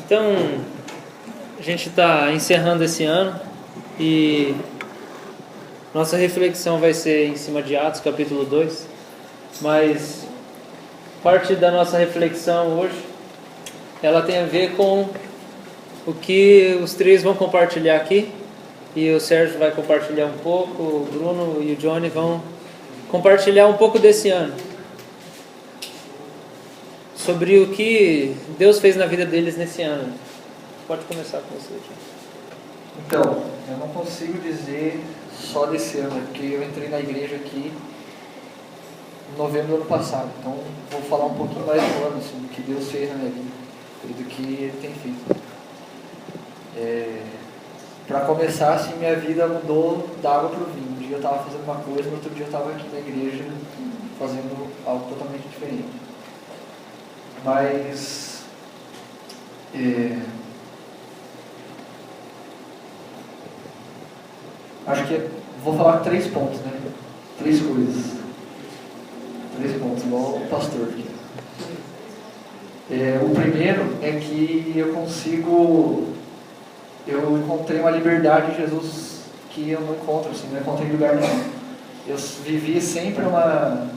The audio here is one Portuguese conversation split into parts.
Então, a gente está encerrando esse ano e nossa reflexão vai ser em cima de Atos, capítulo 2, mas parte da nossa reflexão hoje, ela tem a ver com o que os três vão compartilhar aqui, e o Sérgio vai compartilhar um pouco, o Bruno e o Johnny vão compartilhar um pouco desse ano, sobre o que Deus fez na vida deles nesse ano. Pode começar com você, Johnny. Então, eu não consigo dizer só desse ano, porque eu entrei na igreja aqui em novembro do ano passado, então vou falar um pouquinho mais do ano, assim, do que Deus fez na minha vida e do que Ele tem feito. Para começar, assim, minha vida mudou da água para o vinho. Um dia eu estava fazendo uma coisa, no outro dia eu estava aqui na igreja fazendo algo totalmente diferente. Mas acho que vou falar 3 pontos, né? 3 coisas. 3 pontos, igual o pastor aqui. O primeiro é que eu encontrei uma liberdade em Jesus que eu não encontro, assim, não encontrei em lugar nenhum. Eu vivi sempre uma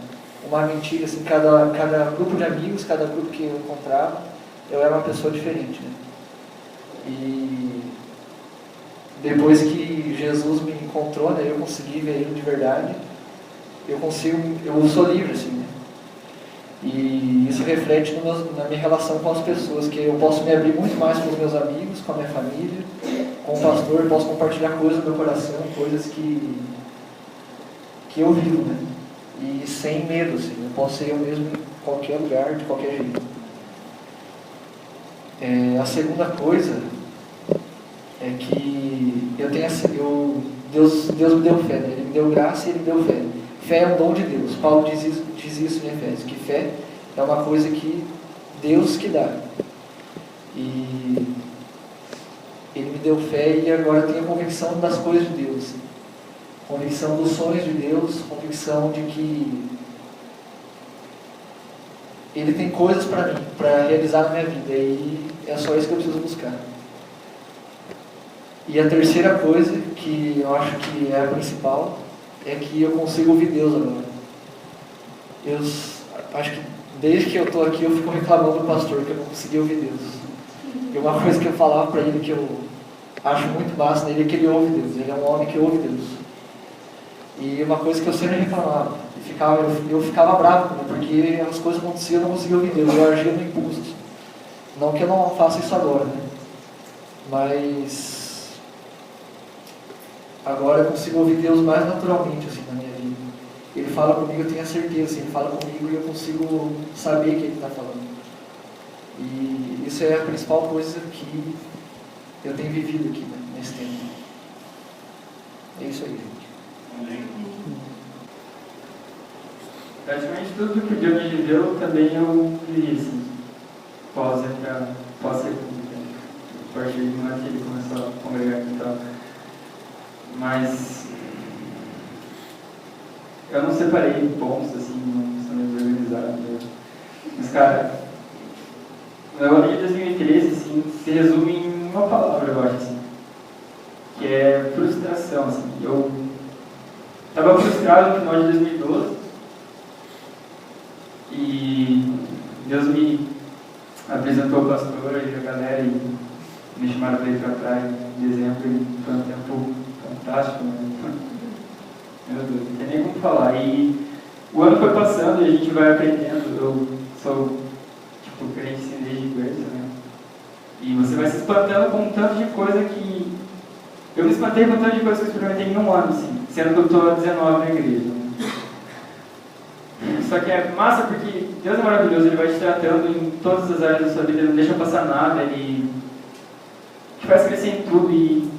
mentira, assim, cada grupo de amigos, cada grupo que eu encontrava, eu era uma pessoa diferente, né? E depois que Jesus me encontrou, né, eu consegui ver Ele de verdade, eu sou livre, assim, né? E isso reflete na minha relação com as pessoas, que eu posso me abrir muito mais com os meus amigos, com a minha família, com o pastor, eu posso compartilhar coisas do meu coração, coisas que eu vivo, né? E sem medo, assim, eu posso ser eu mesmo em qualquer lugar, de qualquer jeito. A segunda coisa é que Deus me deu fé, né? Ele me deu graça e Ele me deu fé. Fé é um dom de Deus. Paulo diz isso em Efésios, que fé é uma coisa que Deus que dá. E Ele me deu fé e agora eu tenho a convicção das coisas de Deus. Convicção dos sonhos de Deus, convicção de que Ele tem coisas para mim, para realizar na minha vida. E é só isso que eu preciso buscar. E a terceira coisa, que eu acho que é a principal, é que eu consigo ouvir Deus agora. Eu acho que desde que eu estou aqui eu fico reclamando do pastor que eu não consegui ouvir Deus. E uma coisa que eu falava para ele que eu acho muito massa nele é que ele ouve Deus. Ele é um homem que ouve Deus. E uma coisa que eu sempre reclamava, eu ficava bravo comigo, porque as coisas aconteciam e eu não conseguia ouvir Deus. Eu agia no impulso. Não que eu não faça isso agora, né? Mas agora eu consigo ouvir Deus mais naturalmente, assim, na minha vida. Ele fala comigo, eu tenho a certeza, assim, Ele fala comigo e eu consigo saber o que Ele está falando. E isso é a principal coisa que eu tenho vivido aqui, né, nesse tempo. É isso aí, gente. Praticamente tudo que o Deus me viveu também eu vivi, assim, pós-república. A partir de uma que ele começou a congregar e tal. Mas eu não separei pontos, assim, não sou meio organizado. Mas, cara, o meu ano de 2013, assim, se resume em uma palavra, eu acho, assim, que é frustração, assim. Eu estava frustrado no final de 2012 e Deus me apresentou o pastor e a galera e me chamaram para ir para a praia em dezembro e foi um tempo fantástico, né? Meu Deus, não tem nem como falar. E o ano foi passando e a gente vai aprendendo. Eu sou, crente assim, desde berço, né? E você vai se espantando com um tanto de coisa que... Eu me espantei com um tanto de coisa que eu experimentei em um ano, assim, sendo que eu estou há 19 na igreja. Né? Só que é massa porque Deus é maravilhoso, Ele vai te tratando em todas as áreas da sua vida, Ele não deixa passar nada, Ele te faz crescer em tudo e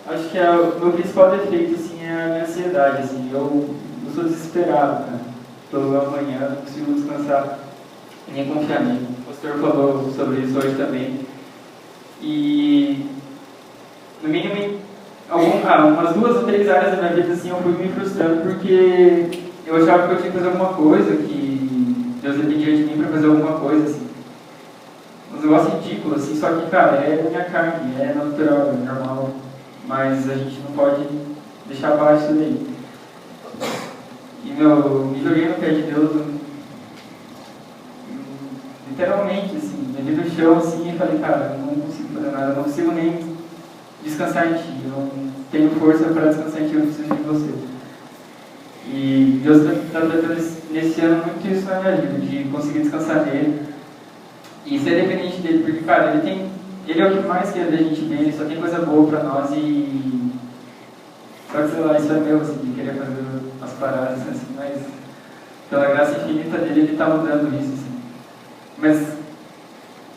acho que o meu principal defeito, assim, é a minha ansiedade, assim, eu sou desesperado, cara, pelo amanhã, não consigo descansar nem confiar nele. O pastor falou sobre isso hoje também. E, no mínimo, umas 2 ou 3 áreas da minha vida, assim, eu fui me frustrando porque eu achava que eu tinha que fazer alguma coisa, que Deus dependia de mim para fazer alguma coisa, assim. Mas negócio ridículo, assim, só que, cara, é minha carne, é natural, é normal, mas a gente não pode deixar abaixo isso daí. E, me joguei no pé de Deus, literalmente, assim, me vi no chão, assim, e falei, cara, eu não consigo fazer nada, eu não consigo nem descansar em ti, eu não tenho força para descansar em ti, eu preciso de você. E Deus está tratando nesse ano muito isso na minha vida, de conseguir descansar nele e ser dependente dele, porque, cara, ele é o que mais quer da gente bem, ele só tem coisa boa pra nós e... Só que, sei lá, isso é meu, assim, de querer fazer as paradas, assim, mas pela graça infinita dele, ele tá mudando isso, assim. Mas,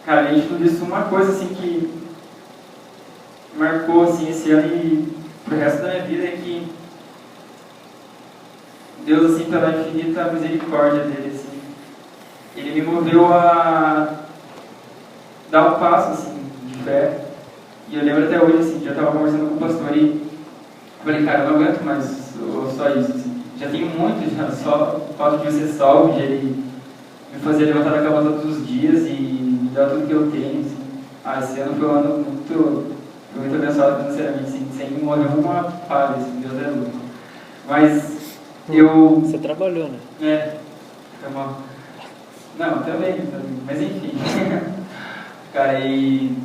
cara, a gente tudo isso, uma coisa, assim, que marcou, assim, esse ano e pro resto da minha vida é que Deus, assim, pela infinita misericórdia dele, assim, ele me moveu a dar um passo, assim, de fé. E eu lembro até hoje, assim, já estava conversando com o pastor e falei, cara, eu não aguento mais só isso, assim. Já tenho muito, já, só o fato de eu ser salvo, de ele me fazer levantar da cama todos os dias e me dar tudo que eu tenho, assim. Esse ano foi um ano muito abençoado financeiramente, assim, sem morrer uma palha, assim, Deus é louco. Mas Você trabalhou, né? Foi mal. Não, também, mas enfim. Cara, e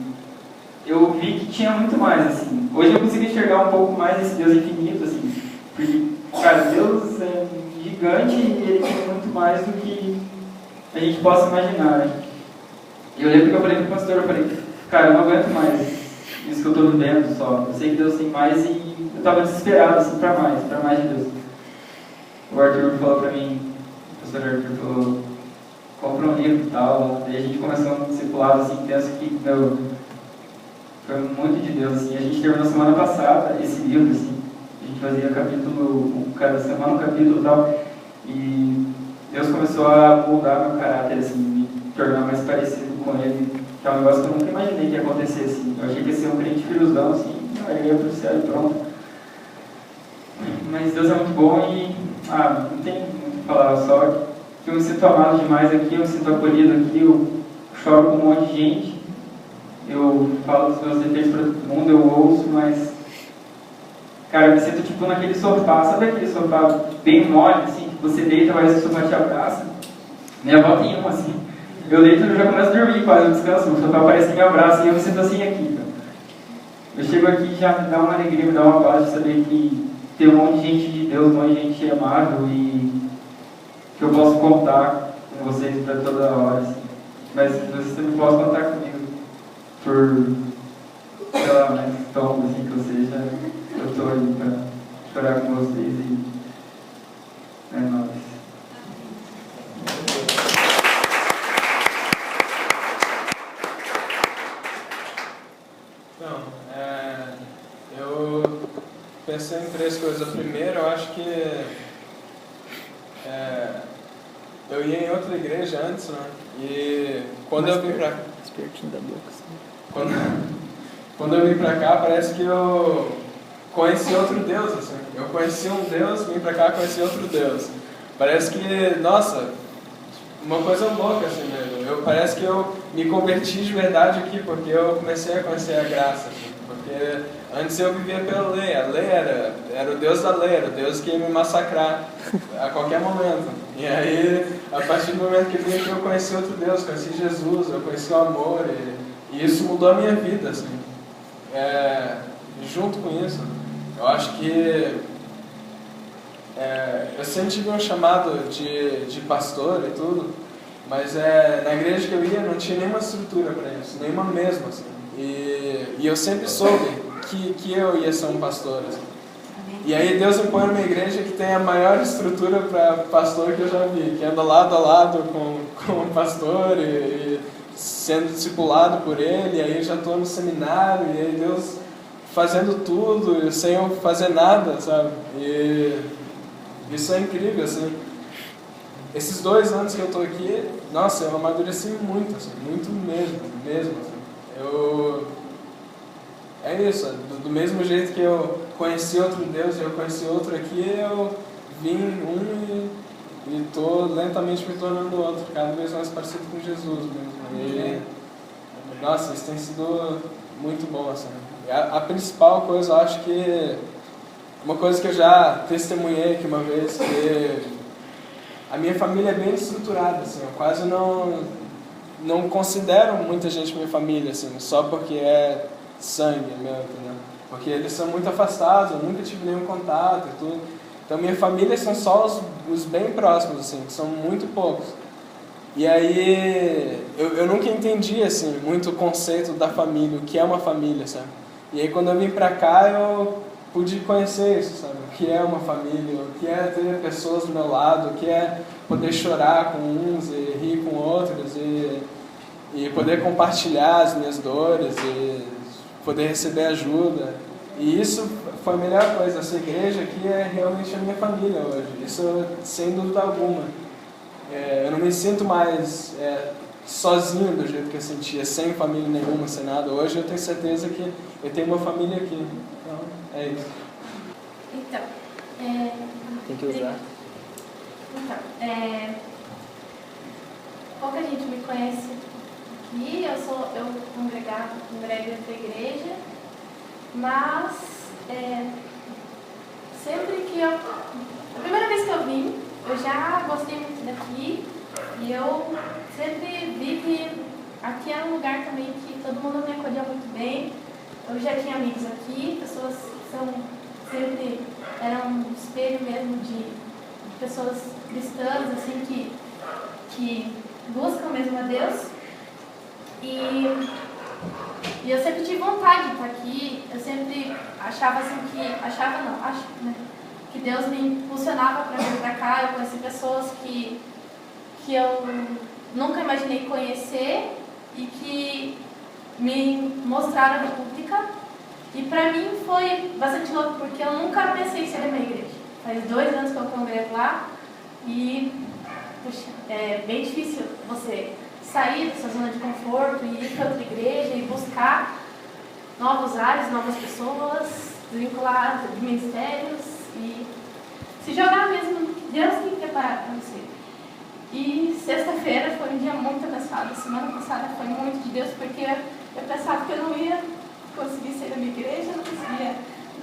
eu vi que tinha muito mais, assim. Hoje eu consegui enxergar um pouco mais esse Deus infinito, assim. Porque, cara, Deus é gigante e ele tem muito mais do que a gente possa imaginar, né? E eu lembro que eu falei pro pastor, eu falei, cara, eu não aguento mais isso que eu tô vivendo só. Eu sei que Deus tem mais e eu tava desesperado, assim, pra mais de Deus. O Arthur falou pra mim, o pastor Arthur falou, compra um livro e tal. Daí a gente começou um discipulado assim, penso que, foi muito de Deus, assim. A gente terminou semana passada esse livro, assim. A gente fazia capítulo, cada semana um capítulo e tal. E Deus começou a moldar meu caráter, assim, me tornar mais parecido com Ele. Que é um negócio que eu nunca imaginei que ia acontecer, assim. Eu achei que ia ser um crente filosão, assim, eu ia pro céu e pronto. Mas Deus é muito bom e, não tem muito o que falar, só que eu me sinto amado demais aqui, eu me sinto acolhido aqui, eu choro com um monte de gente, eu falo dos meus defeitos para todo mundo, eu ouço, mas, cara, eu me sinto tipo naquele sofá, sabe aquele sofá bem mole, assim, que você deita, mas o sofá te abraça? Minha avó tem um, assim, eu deito e eu já começo a dormir quase, eu descanso, o sofá parece que me abraça e eu me sinto assim aqui, cara. Eu chego aqui e já me dá uma alegria, me dá uma paz de saber que tem um monte de gente de Deus, um monte de gente amável e que eu posso contar com vocês para toda hora, assim. Mas vocês também podem contar comigo por, sei lá, mais tombo, assim, que eu seja, eu estou aí para chorar com vocês e é nóis. Então, eu pensei em 3 coisas. A primeira, eu acho que eu ia em outra igreja antes, né? E quando eu vim pra quando eu vim pra cá, parece que eu conheci outro Deus, assim. Eu conheci um Deus, vim pra cá, conheci outro Deus. Parece que, nossa, uma coisa louca, assim, mesmo. Parece que eu me converti de verdade aqui, porque eu comecei a conhecer a graça, assim. Porque antes eu vivia pela lei, a lei era o Deus da lei, era o Deus que ia me massacrar a qualquer momento. E aí, a partir do momento que eu vim aqui, eu conheci outro Deus, conheci Jesus, eu conheci o amor, e isso mudou a minha vida, assim. Junto com isso, eu acho que eu sempre tive um chamado de pastor e tudo, mas na igreja que eu ia não tinha nenhuma estrutura para isso, nenhuma mesmo, assim. E eu sempre soube que eu ia ser um pastor, assim. E aí Deus me põe numa igreja que tem a maior estrutura para pastor que eu já vi, que anda lado a lado com o pastor e sendo discipulado por ele, e aí eu já estou no seminário, e aí Deus fazendo tudo, sem eu fazer nada, sabe? E isso é incrível, assim. Esses 2 anos que eu estou aqui, nossa, eu amadureci muito, assim, muito mesmo, assim. É isso, do mesmo jeito que eu conheci outro Deus e eu conheci outro aqui, eu vim e estou lentamente me tornando outro, cada vez mais parecido com Jesus mesmo. nossa, isso tem sido muito bom, assim. A principal coisa, eu acho que uma coisa que eu já testemunhei aqui uma vez, que a minha família é bem estruturada, assim, eu quase não considero muita gente minha família, assim, só porque é sangue meu, entendeu? Porque eles são muito afastados, eu nunca tive nenhum contato e tudo. Então minha família são só os bem próximos, assim, que são muito poucos. E aí eu nunca entendi, assim, muito o conceito da família, o que é uma família, sabe? E aí quando eu vim pra cá eu pude conhecer isso, sabe? O que é uma família, o que é ter pessoas do meu lado, o que é poder chorar com uns e rir com outros e poder compartilhar as minhas dores e poder receber ajuda. E isso foi a melhor coisa. Essa igreja aqui é realmente a minha família hoje. Isso sem dúvida alguma. Eu não me sinto mais sozinho do jeito que eu sentia, sem família nenhuma, sem nada. Hoje eu tenho certeza que eu tenho uma família aqui. Então, é isso. Então, Tem que usar. Então, pouca gente me conhece aqui, eu congrego essa igreja, mas sempre que a primeira vez que eu vim, eu já gostei muito daqui e eu sempre vi que aqui era um lugar também que todo mundo me acolheu muito bem. Eu já tinha amigos aqui, pessoas que sempre eram um espelho mesmo de pessoas cristãs, assim, que buscam mesmo a Deus. E eu sempre tive vontade de estar aqui, eu sempre achava assim que Deus me impulsionava para vir para cá. Eu conheci pessoas que eu nunca imaginei conhecer e que me mostraram a República. E para mim foi bastante louco, porque eu nunca pensei em ser uma igreja. Faz 2 anos que eu congrego lá e puxa, é bem difícil você sair dessa zona de conforto e ir para outra igreja e buscar novos ares, novas pessoas, desvincular de ministérios e se jogar mesmo no que Deus tem preparado para você. E sexta-feira foi um dia muito abençoado. Semana passada foi muito de Deus, porque eu pensava que eu não ia conseguir ser da minha igreja,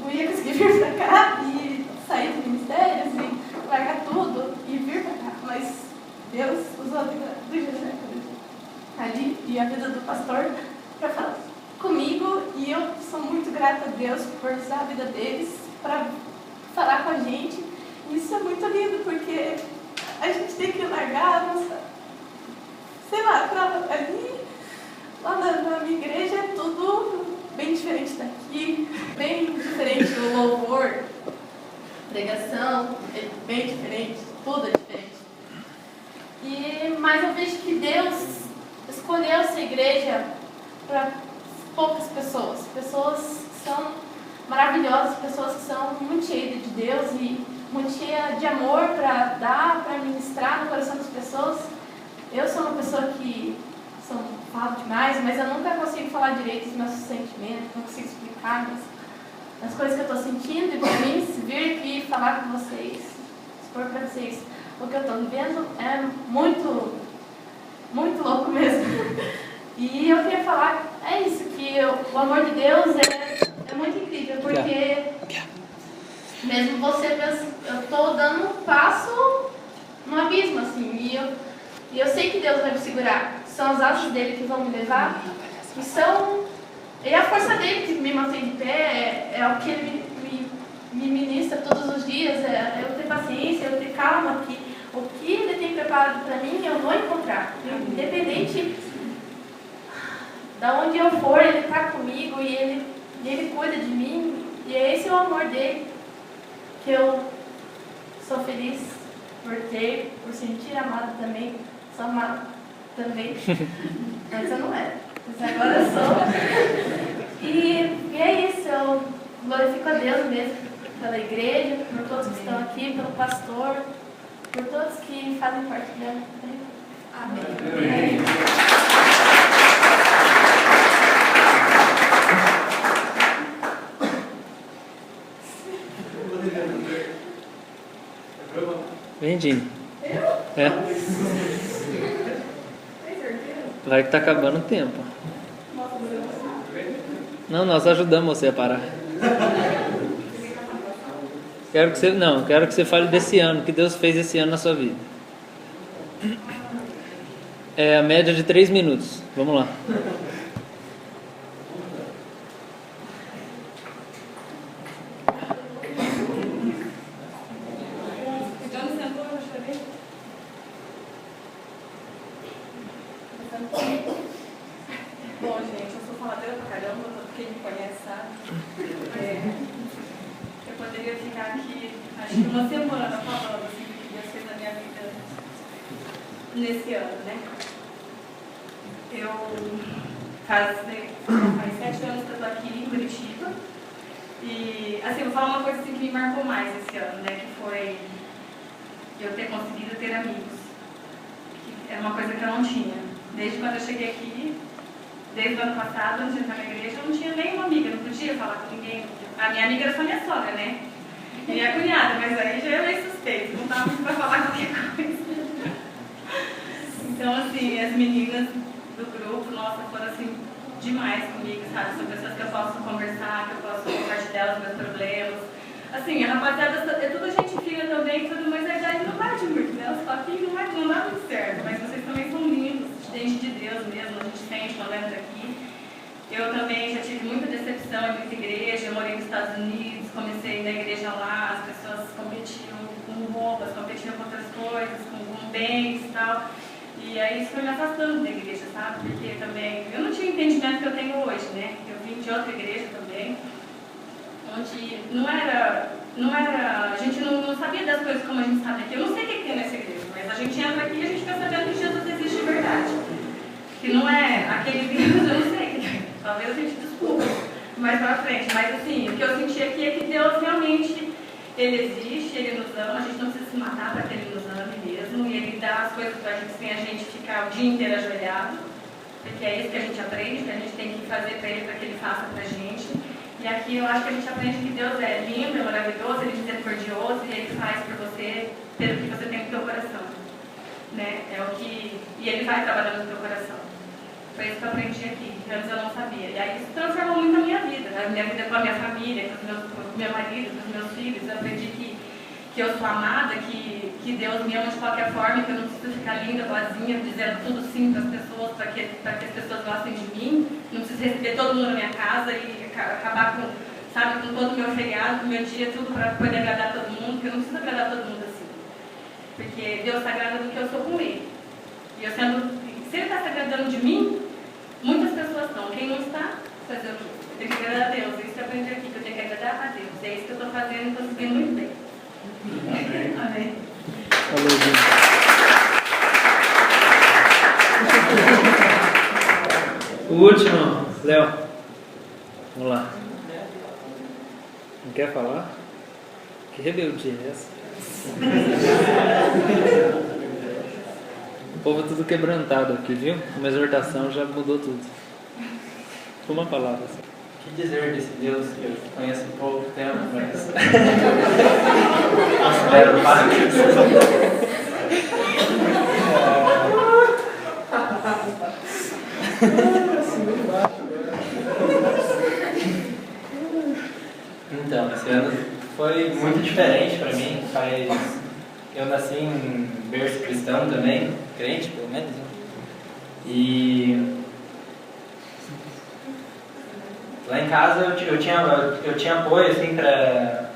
não ia conseguir vir para cá e sair dos ministérios e largar tudo e vir para cá. Mas Deus usou a vida do José ali e a vida do pastor para falar comigo, e eu sou muito grata a Deus por usar a vida deles para falar com a gente. E isso é muito lindo, porque a gente tem que largar a nossa, sei lá, ali, lá na minha igreja é tudo bem diferente daqui, bem diferente do louvor, pregação, é bem diferente, tudo é diferente. Mas eu vejo que Deus escolheu essa igreja para poucas pessoas que são maravilhosas, pessoas que são muito cheias de Deus e muito cheias de amor para dar, para ministrar no coração das pessoas. Eu sou uma pessoa que falo demais, mas eu nunca consigo falar direito dos meus sentimentos, não consigo explicar as coisas que eu estou sentindo, e para mim, se vir aqui falar com vocês, expor para vocês o que eu estou vivendo, é muito, muito louco mesmo. E eu queria falar, é isso, que o amor de Deus é muito incrível, porque mesmo você pensa, eu estou dando um passo no abismo, assim, e eu sei que Deus vai me segurar. São as asas dele que vão me levar, e a força dele que me mantém de pé, é o que ele me ministra todos os dias, é eu ter paciência, eu ter calma, que o que ele tem preparado para mim eu vou encontrar, independente de onde eu for, ele está comigo e ele cuida de mim, e esse é o amor dele que eu sou feliz por ter, por sentir amada também. Sou amada também, antes eu não era, mas agora eu sou. E é isso, eu glorifico a Deus mesmo pela igreja, por todos que estão aqui, pelo pastor, por todos que fazem parte dela. Amém. Amém. Vem, Dini. É. Vai que tá acabando o tempo. Não, nós ajudamos você a parar. Quero que você fale desse ano, o que Deus fez esse ano na sua vida. É a média de 3 minutos. Vamos lá. Bom, gente, eu sou faladeira pra caramba, quem me conhece sabe. Eu poderia ficar aqui, acho que uma semana falando assim, o que Deus fez na minha vida nesse ano, né? Eu faz 7 anos que eu tô aqui em Curitiba e, assim, vou falar uma coisa assim, que me marcou mais esse ano, né? Que foi eu ter conseguido ter amigos. Que era uma coisa que eu não tinha. Desde quando eu cheguei aqui, desde o ano passado, antes de entrar na igreja, eu não tinha nenhuma amiga, não podia falar com ninguém. A minha amiga era só minha sogra, né? E minha cunhada, mas aí já é meio suspeito, não estava muito para falar qualquer coisa. Então, assim, as meninas do grupo, nossa, foram assim, demais comigo, sabe? São pessoas que eu posso conversar, que eu posso compartilhar os meus problemas. Assim, a rapaziada é tudo gente fina também, tudo, mas a idade não bate muito, né? Os papinhos não dá muito certo, mas vocês também são lindos, gente de Deus mesmo, a gente sente quando entra aqui. Eu também já tive muita decepção em muita igreja, eu morei nos Estados Unidos, comecei na igreja lá, as pessoas competiam com roupas, competiam com outras coisas, com bens e tal. E aí isso foi me afastando da igreja, sabe? Porque também, eu não tinha o entendimento que eu tenho hoje, né? Eu vim de outra igreja também, onde a gente não sabia das coisas como a gente sabe aqui. Eu não sei o que tem nessa igreja, mas a gente entra aqui e a gente fica sabendo que Jesus existe de verdade. Que não é aquele Deus, eu não sei, talvez a gente desculpe mais pra frente. Mas assim, o que eu senti aqui é que Deus realmente, Ele existe, Ele nos ama, a gente não precisa se matar para que Ele nos ame mesmo. E Ele dá as coisas pra gente sem a gente ficar o dia inteiro ajoelhado. Porque é isso que a gente aprende, que a gente tem que fazer para Ele, para que Ele faça pra gente. E aqui eu acho que a gente aprende que Deus é lindo, é maravilhoso, Ele é misericordioso e Ele faz por você pelo que você tem no seu coração. Né? E Ele vai trabalhando no seu coração. Foi isso que eu aprendi aqui, que antes eu não sabia. E aí isso transformou muito a minha vida com a minha família, com o meu marido, com os meus filhos. Eu aprendi que eu sou amada, que Deus me ama de qualquer forma, que eu não preciso ficar linda, boazinha, dizendo tudo sim para as pessoas, para que as pessoas gostem de mim. Não preciso receber todo mundo na minha casa e acabar com todo o meu feriado, com o meu dia, tudo para poder agradar todo mundo, porque eu não preciso agradar todo mundo assim. Porque Deus se agrada do que eu sou com Ele. E eu se Ele está se agradando de mim, muitas pessoas estão. Quem não está, fazer o quê? Eu tenho que agradar a Deus. É isso que eu aprendi aqui, que eu tenho que agradar a Deus. É isso que eu estou fazendo e estou seguindo muito bem. Amém. O último, Léo. Vamos lá. Não quer falar? Que rebeldia é essa? O povo é tudo quebrantado aqui, viu? Uma exortação já mudou tudo. Uma palavra. O que dizer desse Deus que eu conheço pouco tempo, mas considero parte. Então, esse ano foi muito diferente para mim. Eu nasci em berço cristão também, crente pelo menos, né? E lá em casa eu tinha apoio assim pra.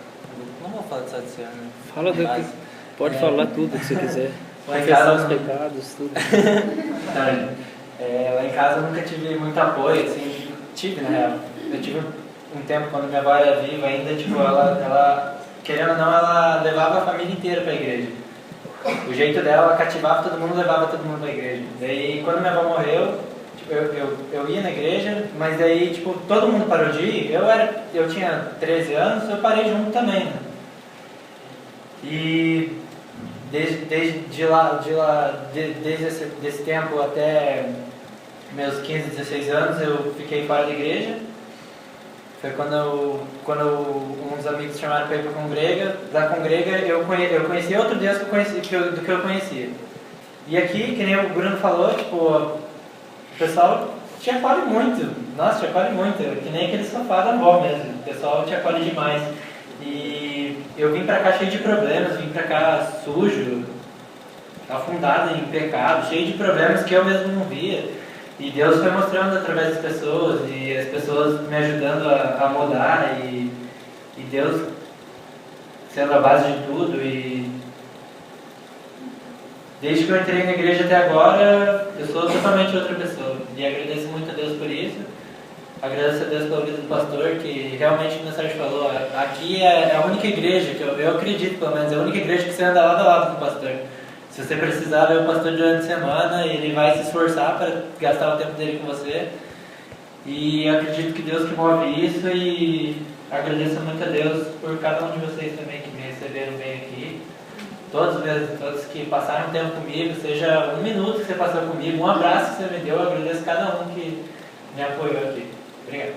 Não vou falar disso desse ano. Fala do que. Pode falar tudo que você quiser. Lá em Confessar casa os pecados, tudo. Lá em casa eu nunca tive muito apoio, assim, tive na real. Eu tive um tempo quando minha avó era viva ainda, tipo, ela querendo ou não, ela levava a família inteira pra igreja. O jeito dela, ela cativava todo mundo, levava todo mundo pra igreja. Daí quando minha avó morreu, tipo, eu ia na igreja, mas daí tipo, todo mundo parou de ir. Eu tinha 13 anos, eu parei junto também, né? E desde esse tempo até meus 15, 16 anos eu fiquei fora da igreja. Foi quando uns amigos chamaram para ir para a Congrega. Da Congrega eu conheci outro Deus do que eu conhecia. E aqui, que nem o Bruno falou, tipo, o pessoal te acolhe muito. Nossa, te acolhe muito. Que nem aquele sofá da avó mesmo. O pessoal te acolhe demais. E eu vim pra cá cheio de problemas, vim pra cá sujo, afundado em pecado, cheio de problemas que eu mesmo não via. E Deus foi mostrando através das pessoas, e as pessoas me ajudando a mudar, e Deus sendo a base de tudo. E desde que eu entrei na igreja até agora, eu sou totalmente outra pessoa. E agradeço muito a Deus por isso. Agradeço a Deus pela vida do pastor, que realmente, como o Sérgio falou, aqui é a única igreja, que eu acredito pelo menos, é a única igreja que você anda lado a lado com o pastor. Se você precisar ver o pastor durante a semana, ele vai se esforçar para gastar o tempo dele com você. E eu acredito que Deus que move isso, e agradeço muito a Deus por cada um de vocês também que me receberam bem aqui. Todos que passaram tempo comigo, seja um minuto que você passou comigo, um abraço que você me deu, eu agradeço cada um que me apoiou aqui. Obrigado.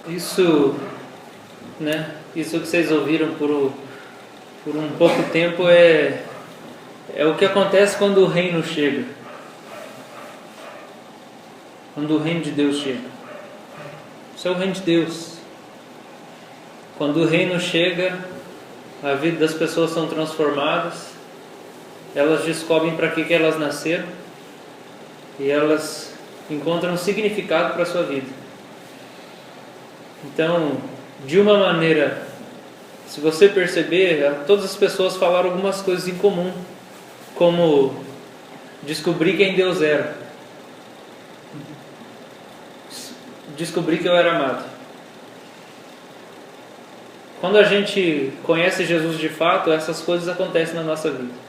Isso, né? Isso que vocês ouviram por um pouco tempo é o que acontece quando o reino chega. Quando o reino de Deus chega. Isso é o reino de Deus. Quando o reino chega, a vida das pessoas são transformadas. Elas descobrem para que elas nasceram e elas encontram um significado para a sua vida. Então, de uma maneira, se você perceber, todas as pessoas falaram algumas coisas em comum, como descobrir quem Deus era, descobrir que eu era amado. Quando a gente conhece Jesus de fato, essas coisas acontecem na nossa vida.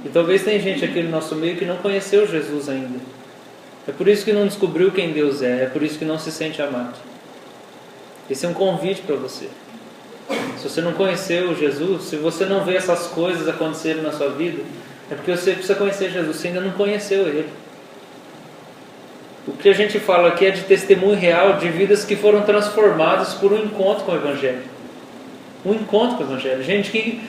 E talvez tenha gente aqui no nosso meio que não conheceu Jesus ainda. É por isso que não descobriu quem Deus é por isso que não se sente amado. Esse é um convite para você. Se você não conheceu Jesus, se você não vê essas coisas acontecerem na sua vida, é porque você precisa conhecer Jesus, você ainda não conheceu Ele. O que a gente fala aqui é de testemunho real de vidas que foram transformadas por um encontro com o Evangelho. Um encontro com o Evangelho. Gente que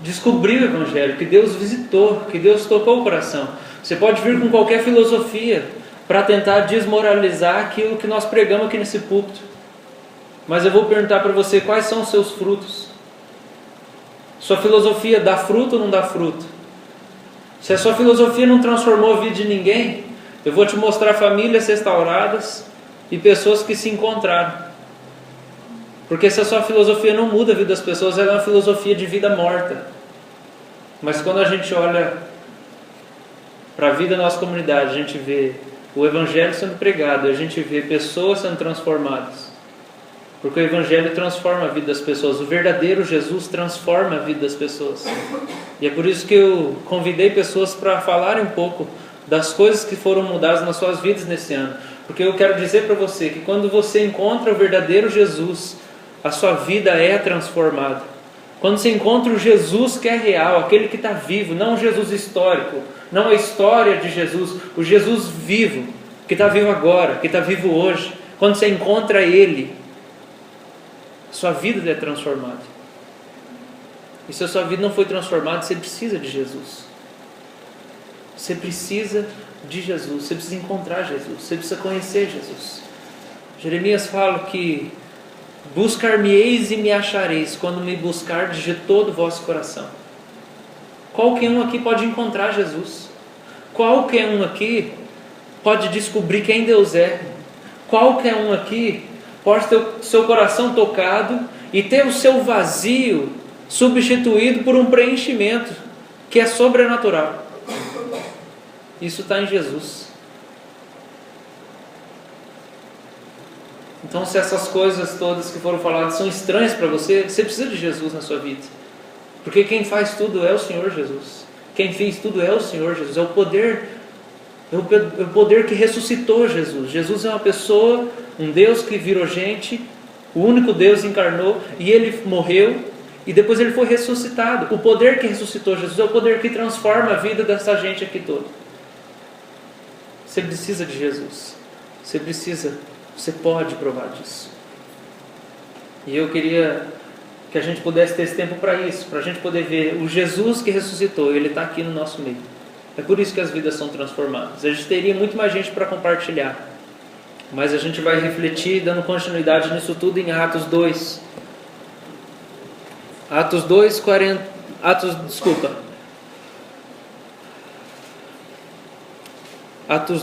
descobriu o Evangelho, que Deus visitou, que Deus tocou o coração. Você pode vir com qualquer filosofia para tentar desmoralizar aquilo que nós pregamos aqui nesse púlpito. Mas eu vou perguntar para você quais são os seus frutos. Sua filosofia dá fruto ou não dá fruto? Se a sua filosofia não transformou a vida de ninguém, eu vou te mostrar famílias restauradas e pessoas que se encontraram. Porque se a sua filosofia não muda a vida das pessoas, ela é uma filosofia de vida morta. Mas quando a gente olha para a vida da nossa comunidade, a gente vê o Evangelho sendo pregado, a gente vê pessoas sendo transformadas. Porque o Evangelho transforma a vida das pessoas. O verdadeiro Jesus transforma a vida das pessoas. E é por isso que eu convidei pessoas para falarem um pouco das coisas que foram mudadas nas suas vidas nesse ano. Porque eu quero dizer para você que quando você encontra o verdadeiro Jesus, a sua vida é transformada. Quando você encontra o Jesus que é real, aquele que está vivo, não o Jesus histórico, não a história de Jesus, o Jesus vivo, que está vivo agora, que está vivo hoje. Quando você encontra Ele, sua vida é transformada. E se a sua vida não foi transformada, você precisa de Jesus. Você precisa de Jesus, você precisa encontrar Jesus, você precisa conhecer Jesus. Jeremias fala que buscar-me-eis e me achareis quando me buscardes de todo o vosso coração. Qualquer um aqui pode encontrar Jesus. Qualquer um aqui pode descobrir quem Deus é. Qualquer um aqui pode ter o seu coração tocado e ter o seu vazio substituído por um preenchimento que é sobrenatural. Isso está em Jesus. Então, se essas coisas todas que foram faladas são estranhas para você, você precisa de Jesus na sua vida. Porque quem faz tudo é o Senhor Jesus. Quem fez tudo é o Senhor Jesus. É o poder que ressuscitou Jesus. Jesus é uma pessoa, um Deus que virou gente, o único Deus encarnou, e Ele morreu, e depois Ele foi ressuscitado. O poder que ressuscitou Jesus é o poder que transforma a vida dessa gente aqui toda. Você precisa de Jesus. Você pode provar disso. E eu queria que a gente pudesse ter esse tempo para isso, para a gente poder ver o Jesus que ressuscitou, Ele está aqui no nosso meio. É por isso que as vidas são transformadas. A gente teria muito mais gente para compartilhar, mas a gente vai refletir, dando continuidade nisso tudo em Atos 2. Atos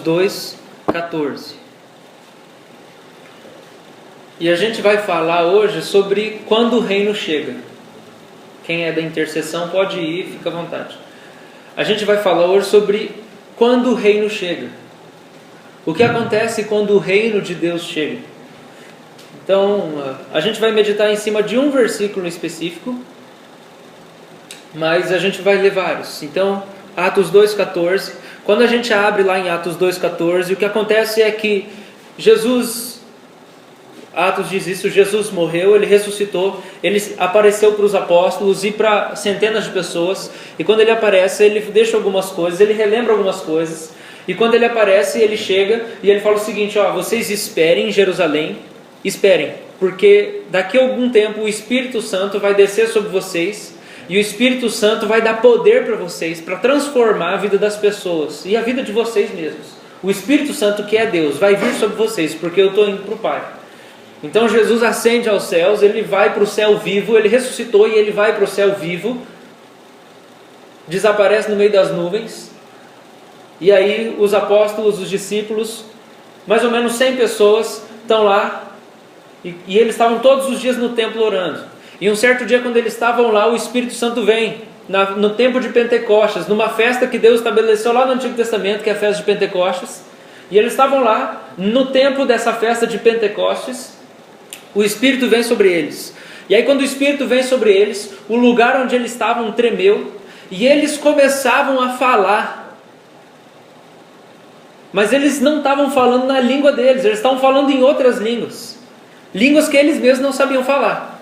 2:14. E a gente vai falar hoje sobre quando o reino chega. Quem é da intercessão pode ir, fica à vontade. A gente vai falar hoje sobre quando o reino chega. O que acontece quando o reino de Deus chega. Então, a gente vai meditar em cima de um versículo específico, mas a gente vai ler vários. Então, Atos 2:14. Quando a gente abre lá em Atos 2:14, o que acontece é que Atos diz isso, Jesus morreu, Ele ressuscitou, Ele apareceu para os apóstolos e para centenas de pessoas, e quando Ele aparece, Ele deixa algumas coisas, Ele relembra algumas coisas, e quando Ele aparece, Ele chega e Ele fala o seguinte: vocês esperem em Jerusalém, esperem, porque daqui a algum tempo o Espírito Santo vai descer sobre vocês, e o Espírito Santo vai dar poder para vocês, para transformar a vida das pessoas, e a vida de vocês mesmos. O Espírito Santo, que é Deus, vai vir sobre vocês, porque eu estou indo para o Pai. Então Jesus ascende aos céus, Ele vai para o céu vivo, Ele ressuscitou e Ele vai para o céu vivo, desaparece no meio das nuvens, e aí os apóstolos, os discípulos, mais ou menos 100 pessoas estão lá, e eles estavam todos os dias no templo orando. E um certo dia, quando eles estavam lá, o Espírito Santo vem, no tempo de Pentecostes, numa festa que Deus estabeleceu lá no Antigo Testamento, que é a festa de Pentecostes, e eles estavam lá, no tempo dessa festa de Pentecostes, o Espírito vem sobre eles. E aí quando o Espírito vem sobre eles, o lugar onde eles estavam tremeu, e eles começavam a falar. Mas eles não estavam falando na língua deles, eles estavam falando em outras línguas. Línguas que eles mesmos não sabiam falar.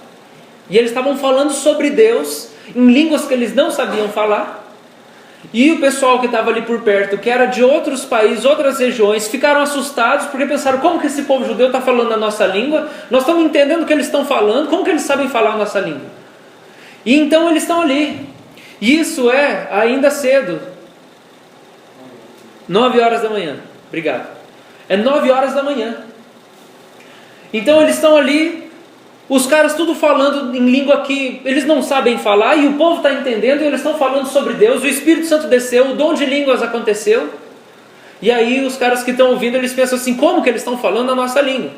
E eles estavam falando sobre Deus em línguas que eles não sabiam falar. E o pessoal que estava ali por perto, que era de outros países, outras regiões, ficaram assustados porque pensaram: como que esse povo judeu está falando a nossa língua? Nós estamos entendendo o que eles estão falando, como que eles sabem falar a nossa língua? E então eles estão ali. E isso é ainda cedo. 9 horas da manhã. Obrigado. É 9 horas da manhã. Então eles estão ali, os caras tudo falando em língua que eles não sabem falar, e o povo está entendendo, e eles estão falando sobre Deus, o Espírito Santo desceu, o dom de línguas aconteceu, e aí os caras que estão ouvindo, eles pensam assim: como que eles estão falando a nossa língua?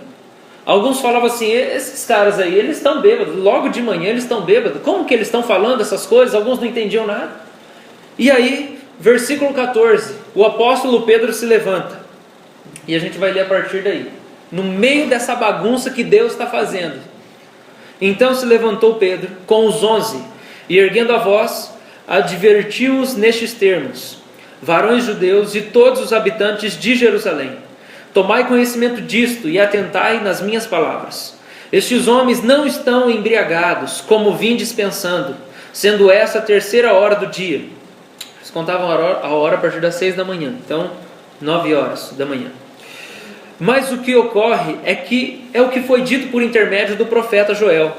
Alguns falavam assim: esses caras aí, eles estão bêbados, logo de manhã eles estão bêbados, como que eles estão falando essas coisas? Alguns não entendiam nada. E aí, versículo 14, o apóstolo Pedro se levanta, e a gente vai ler a partir daí, no meio dessa bagunça que Deus está fazendo. Então se levantou Pedro com os 11, e erguendo a voz, advertiu-os nestes termos: varões judeus e todos os habitantes de Jerusalém, tomai conhecimento disto e atentai nas minhas palavras. Estes homens não estão embriagados, como vindes pensando, sendo essa a 3ª hora do dia. Eles contavam a hora a partir das 6 da manhã, então 9 horas da manhã. Mas o que ocorre é o que foi dito por intermédio do profeta Joel.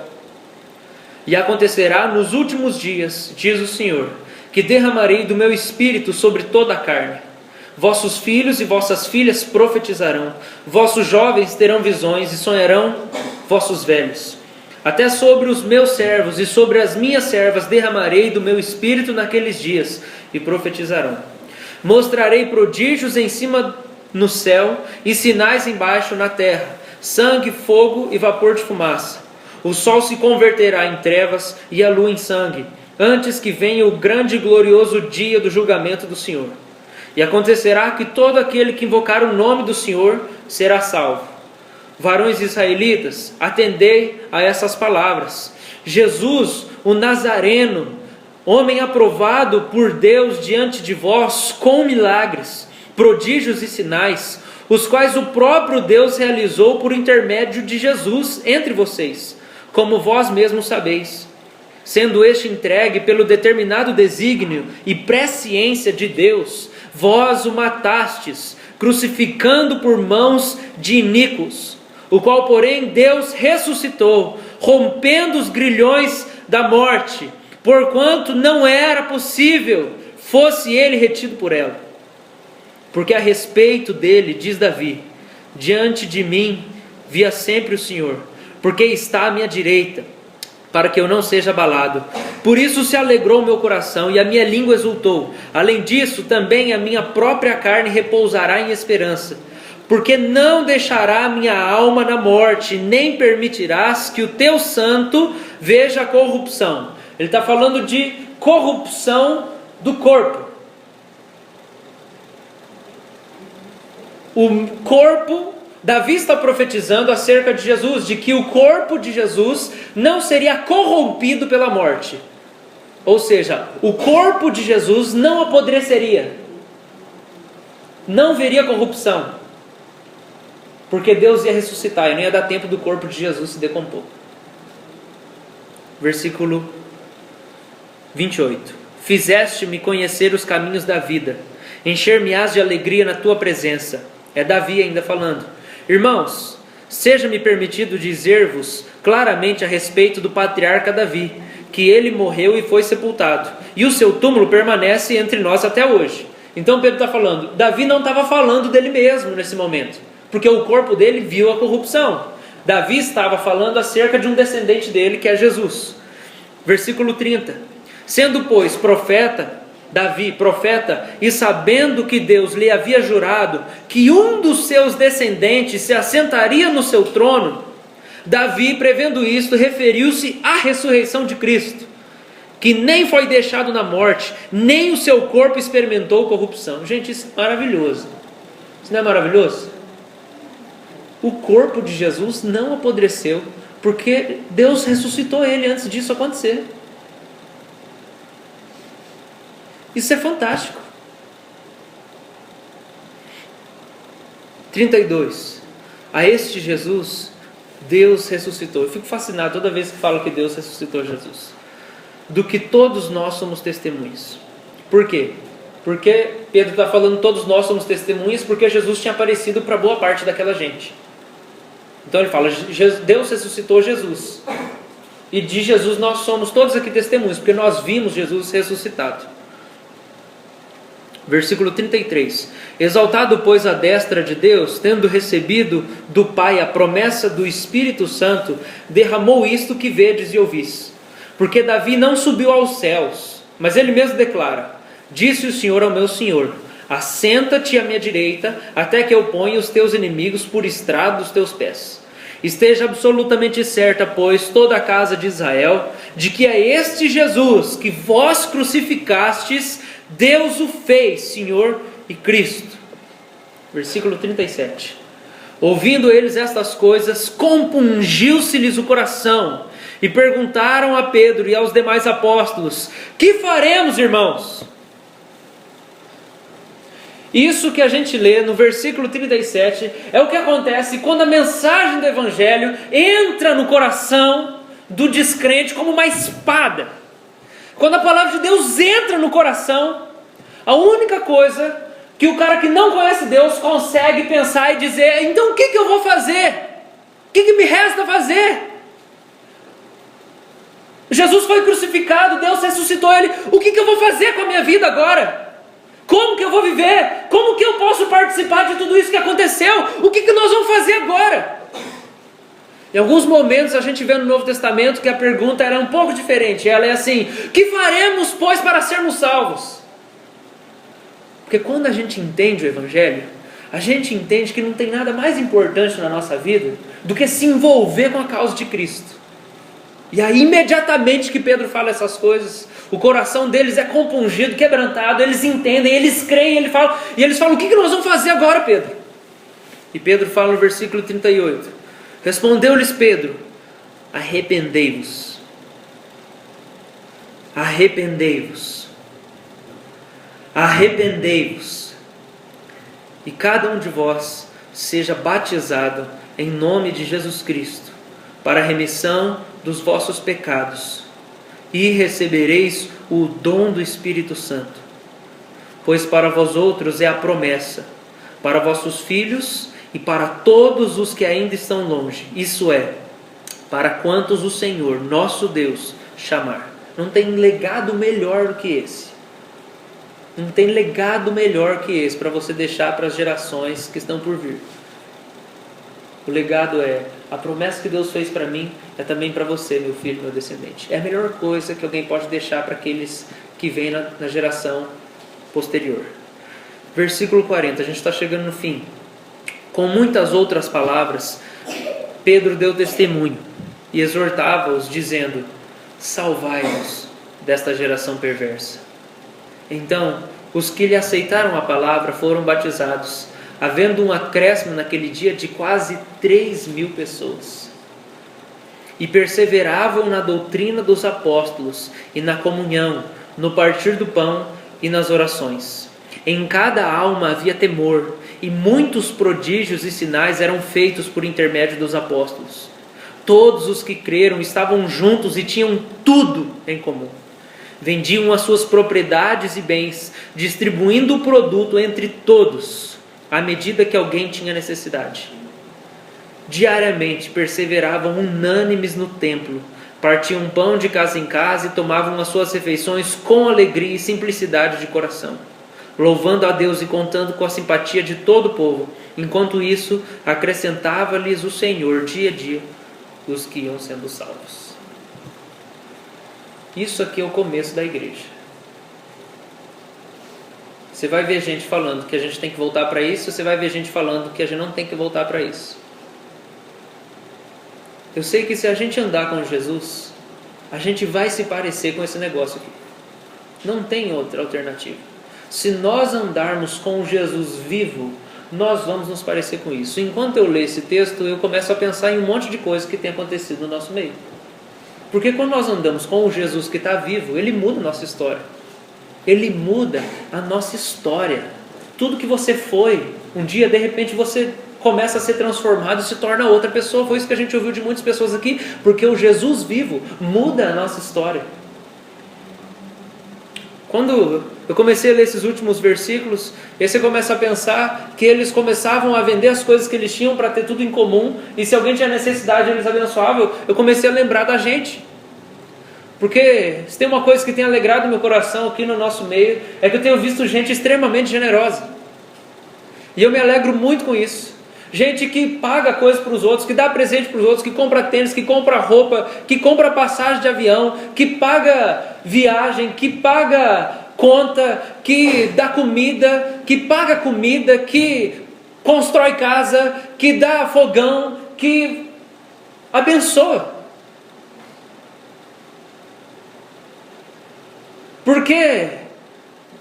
E acontecerá nos últimos dias, diz o Senhor, que derramarei do meu espírito sobre toda a carne. Vossos filhos e vossas filhas profetizarão, vossos jovens terão visões e sonharão vossos velhos. Até sobre os meus servos e sobre as minhas servas derramarei do meu espírito naqueles dias, e profetizarão. Mostrarei prodígios em cima no céu e sinais embaixo na terra: sangue, fogo e vapor de fumaça. O sol se converterá em trevas e a lua em sangue, antes que venha o grande e glorioso dia do julgamento do Senhor. E acontecerá que todo aquele que invocar o nome do Senhor será salvo. Varões israelitas, atendei a essas palavras. Jesus, o Nazareno, homem aprovado por Deus diante de vós com milagres, prodígios e sinais, os quais o próprio Deus realizou por intermédio de Jesus entre vocês, como vós mesmos sabeis. Sendo este entregue pelo determinado desígnio e presciência de Deus, vós o matastes, crucificando por mãos de iníquos, o qual, porém, Deus ressuscitou, rompendo os grilhões da morte, porquanto não era possível fosse ele retido por ela. Porque a respeito dele, diz Davi, diante de mim via sempre o Senhor, porque está à minha direita, para que eu não seja abalado. Por isso se alegrou o meu coração e a minha língua exultou. Além disso, também a minha própria carne repousará em esperança, porque não deixará a minha alma na morte, nem permitirás que o teu santo veja a corrupção. Ele está falando de corrupção do corpo. O corpo, Davi está profetizando acerca de Jesus, de que o corpo de Jesus não seria corrompido pela morte. Ou seja, o corpo de Jesus não apodreceria, não veria corrupção, porque Deus ia ressuscitar e não ia dar tempo do corpo de Jesus se decompor. Versículo 28. Fizeste-me conhecer os caminhos da vida, encher-me-ás de alegria na tua presença. É Davi ainda falando. Irmãos, seja-me permitido dizer-vos claramente a respeito do patriarca Davi, que ele morreu e foi sepultado, e o seu túmulo permanece entre nós até hoje. Então Pedro está falando, Davi não estava falando dele mesmo nesse momento, porque o corpo dele viu a corrupção. Davi estava falando acerca de um descendente dele, que é Jesus. Versículo 30. Sendo, pois, Davi, profeta, e sabendo que Deus lhe havia jurado que um dos seus descendentes se assentaria no seu trono, Davi, prevendo isto, referiu-se à ressurreição de Cristo, que nem foi deixado na morte, nem o seu corpo experimentou corrupção. Gente, isso é maravilhoso. Isso não é maravilhoso? O corpo de Jesus não apodreceu, porque Deus ressuscitou ele antes disso acontecer. Isso é fantástico. 32. A este Jesus, Deus ressuscitou. Eu fico fascinado toda vez que falo que Deus ressuscitou Jesus. Do que todos nós somos testemunhas. Por quê? Porque Pedro está falando todos nós somos testemunhas, porque Jesus tinha aparecido para boa parte daquela gente. Então ele fala, Deus ressuscitou Jesus. E de Jesus nós somos todos aqui testemunhas, porque nós vimos Jesus ressuscitado. Versículo 33. Exaltado, pois, à destra de Deus, tendo recebido do Pai a promessa do Espírito Santo, derramou isto que vedes e ouvis. Porque Davi não subiu aos céus, mas ele mesmo declara, disse o Senhor ao meu Senhor, assenta-te à minha direita, até que eu ponha os teus inimigos por estrado dos teus pés. Esteja absolutamente certa, pois, toda a casa de Israel, de que é este Jesus que vós crucificastes, Deus o fez Senhor e Cristo. Versículo 37. Ouvindo eles estas coisas, compungiu-se-lhes o coração, e perguntaram a Pedro e aos demais apóstolos, que faremos, irmãos? Isso que a gente lê no versículo 37 é o que acontece quando a mensagem do Evangelho entra no coração do descrente como uma espada. Quando a palavra de Deus entra no coração, a única coisa que o cara que não conhece Deus consegue pensar e dizer, então o que eu vou fazer? O que me resta fazer? Jesus foi crucificado, Deus ressuscitou ele, o que eu vou fazer com a minha vida agora? Como que eu vou viver? Como que eu posso participar de tudo isso que aconteceu? O que nós vamos fazer agora? Em alguns momentos a gente vê no Novo Testamento que a pergunta era um pouco diferente. Ela é assim, que faremos, pois, para sermos salvos? Porque quando a gente entende o Evangelho, a gente entende que não tem nada mais importante na nossa vida do que se envolver com a causa de Cristo. E aí imediatamente que Pedro fala essas coisas, o coração deles é compungido, quebrantado, eles entendem, eles creem, e eles falam, o que nós vamos fazer agora, Pedro? E Pedro fala no versículo 38, respondeu-lhes Pedro, arrependei-vos, arrependei-vos, arrependei-vos, e cada um de vós seja batizado em nome de Jesus Cristo, para a remissão dos vossos pecados, e recebereis o dom do Espírito Santo, pois para vós outros é a promessa, para vossos filhos e para todos os que ainda estão longe, isso é, para quantos o Senhor, nosso Deus, chamar. Não tem legado melhor do que esse. Não tem legado melhor que esse para você deixar para as gerações que estão por vir. O legado é: a promessa que Deus fez para mim é também para você, meu filho, meu descendente. É a melhor coisa que alguém pode deixar para aqueles que vêm na geração posterior. Versículo 40, a gente está chegando no fim. Com muitas outras palavras, Pedro deu testemunho e exortava-os, dizendo: salvai-nos desta geração perversa. Então, os que lhe aceitaram a palavra foram batizados, havendo um acréscimo naquele dia de quase 3.000 pessoas. E perseveravam na doutrina dos apóstolos, e na comunhão, no partir do pão e nas orações. Em cada alma havia temor, e muitos prodígios e sinais eram feitos por intermédio dos apóstolos. Todos os que creram estavam juntos e tinham tudo em comum. Vendiam as suas propriedades e bens, distribuindo o produto entre todos, à medida que alguém tinha necessidade. Diariamente perseveravam unânimes no templo, partiam pão de casa em casa e tomavam as suas refeições com alegria e simplicidade de coração, louvando a Deus e contando com a simpatia de todo o povo. Enquanto isso, acrescentava-lhes o Senhor dia a dia os que iam sendo salvos. Isso aqui é o começo da igreja. Você vai ver gente falando que a gente tem que voltar para isso, você vai ver gente falando que a gente não tem que voltar para isso. Eu sei que se a gente andar com Jesus, a gente vai se parecer com esse negócio aqui. Não tem outra alternativa. Se nós andarmos com Jesus vivo, nós vamos nos parecer com isso. Enquanto eu leio esse texto, eu começo a pensar em um monte de coisas que tem acontecido no nosso meio. Porque quando nós andamos com o Jesus que está vivo, Ele muda a nossa história. Ele muda a nossa história. Tudo que você foi, um dia de repente você começa a ser transformado e se torna outra pessoa. Foi isso que a gente ouviu de muitas pessoas aqui. Porque o Jesus vivo muda a nossa história. Quando eu comecei a ler esses últimos versículos, aí você começa a pensar que eles começavam a vender as coisas que eles tinham para ter tudo em comum, e se alguém tinha necessidade eles abençoavam. Eu comecei a lembrar da gente, porque se tem uma coisa que tem alegrado meu coração aqui no nosso meio, é que eu tenho visto gente extremamente generosa, e eu me alegro muito com isso. Gente que paga coisas para os outros, que dá presente para os outros, que compra tênis, que compra roupa, que compra passagem de avião, que paga viagem, que paga conta, que dá comida, que paga comida, que constrói casa, que dá fogão, que abençoa. Porque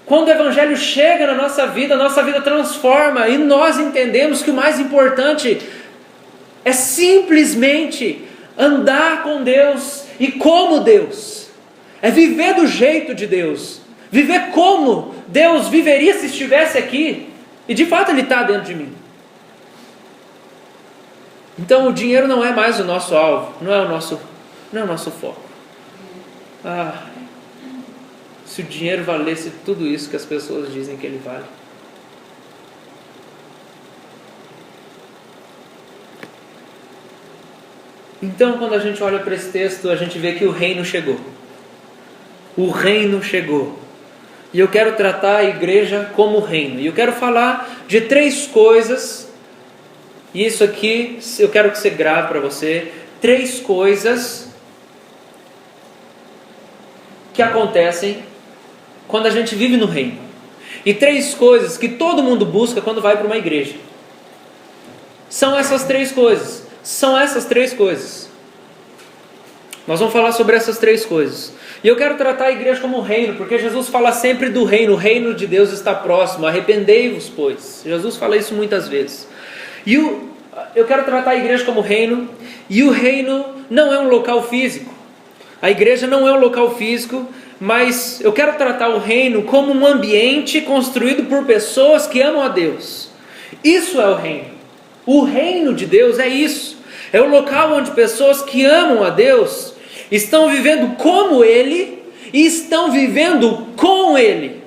quando o Evangelho chega na nossa vida, a nossa vida transforma e nós entendemos que o mais importante é simplesmente andar com Deus e como Deus. É viver do jeito de Deus. Viver como Deus viveria se estivesse aqui. E de fato Ele está dentro de mim. Então o dinheiro não é mais o nosso alvo, não é o nosso foco. Se o dinheiro valesse tudo isso que as pessoas dizem que ele vale. Então, quando a gente olha para esse texto, a gente vê que o reino chegou. O reino chegou. E eu quero tratar a igreja como reino. E eu quero falar de 3 coisas. E isso aqui, eu quero que você grave para você. 3 coisas que acontecem quando a gente vive no reino. E 3 coisas que todo mundo busca quando vai para uma igreja. São essas 3 coisas. Nós vamos falar sobre essas 3 coisas. E eu quero tratar a igreja como reino, porque Jesus fala sempre do reino. O reino de Deus está próximo. Arrependei-vos, pois. Jesus fala isso muitas vezes. E eu quero tratar a igreja como reino. E o reino não é um local físico. A igreja não é um local físico. Mas eu quero tratar o reino como um ambiente construído por pessoas que amam a Deus. Isso é o reino. O reino de Deus é isso. É o local onde pessoas que amam a Deus estão vivendo como Ele e estão vivendo com Ele.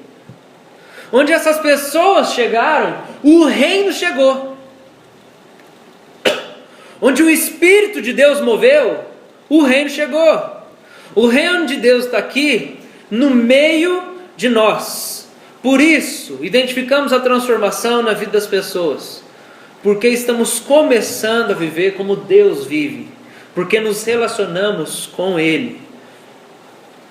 Onde essas pessoas chegaram, o reino chegou. Onde o Espírito de Deus moveu, O reino chegou. O reino de Deus está aqui no meio de nós. Por isso, identificamos a transformação na vida das pessoas. Porque estamos começando a viver como Deus vive. Porque nos relacionamos com Ele.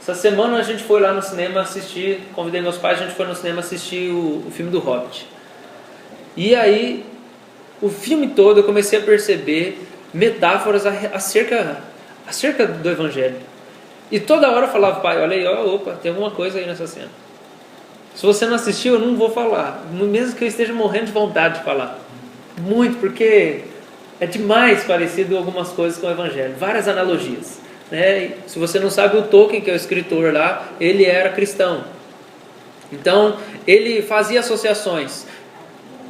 Essa semana a gente foi lá no cinema assistir, convidei meus pais, a gente foi no cinema assistir o filme do Hobbit. E aí, o filme todo eu comecei a perceber metáforas acerca do Evangelho. E toda hora eu falava, pai, olha aí, opa, tem alguma coisa aí nessa cena. Se você não assistiu, eu não vou falar, mesmo que eu esteja morrendo de vontade de falar. Muito, porque é demais parecido algumas coisas com o Evangelho, várias analogias. Né? Se você não sabe, o Tolkien, que é o escritor lá, ele era cristão. Então, ele fazia associações.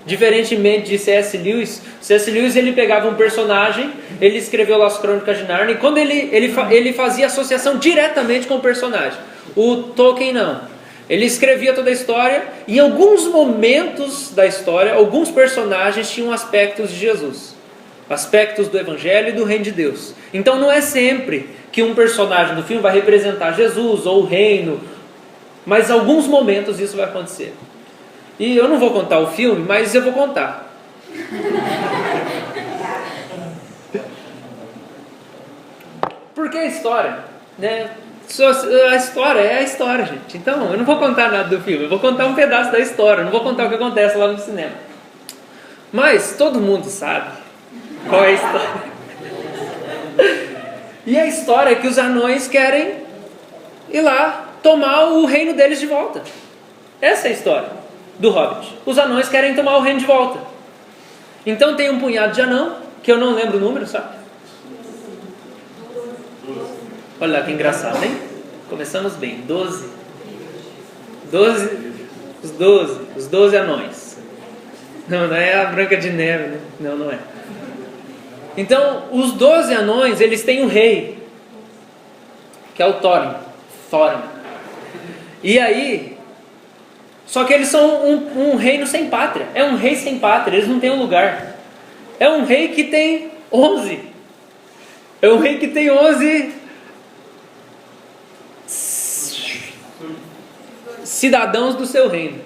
Diferentemente de C.S. Lewis, ele pegava um personagem, ele escreveu lá as Crônicas de Nárnia, e quando ele fazia associação diretamente com o personagem. O Tolkien não. Ele escrevia toda a história, e em alguns momentos da história, alguns personagens tinham aspectos de Jesus. Aspectos do Evangelho e do Reino de Deus. Então não é sempre que um personagem do filme vai representar Jesus ou o Reino, mas em alguns momentos isso vai acontecer. E eu não vou contar o filme, mas eu vou contar. Porque a história, né? A história é a história, gente. Então, eu não vou contar nada do filme, eu vou contar um pedaço da história, eu não vou contar o que acontece lá no cinema. Mas todo mundo sabe qual é a história. E a história é que os anões querem ir lá tomar o reino deles de volta. Essa é a história do Hobbit. Os anões querem tomar o reino de volta. Então tem um punhado de anão, que eu não lembro o número, sabe? Olha lá que engraçado, hein? Começamos bem. 12. Os 12 anões. Não é a Branca de Neve, né? Não é. Então, os 12 anões, eles têm um rei, que é o Thorin. E aí, só que eles são um reino sem pátria. É um rei sem pátria, eles não têm um lugar. É um rei que tem 11. É um rei que tem 11 cidadãos do seu reino.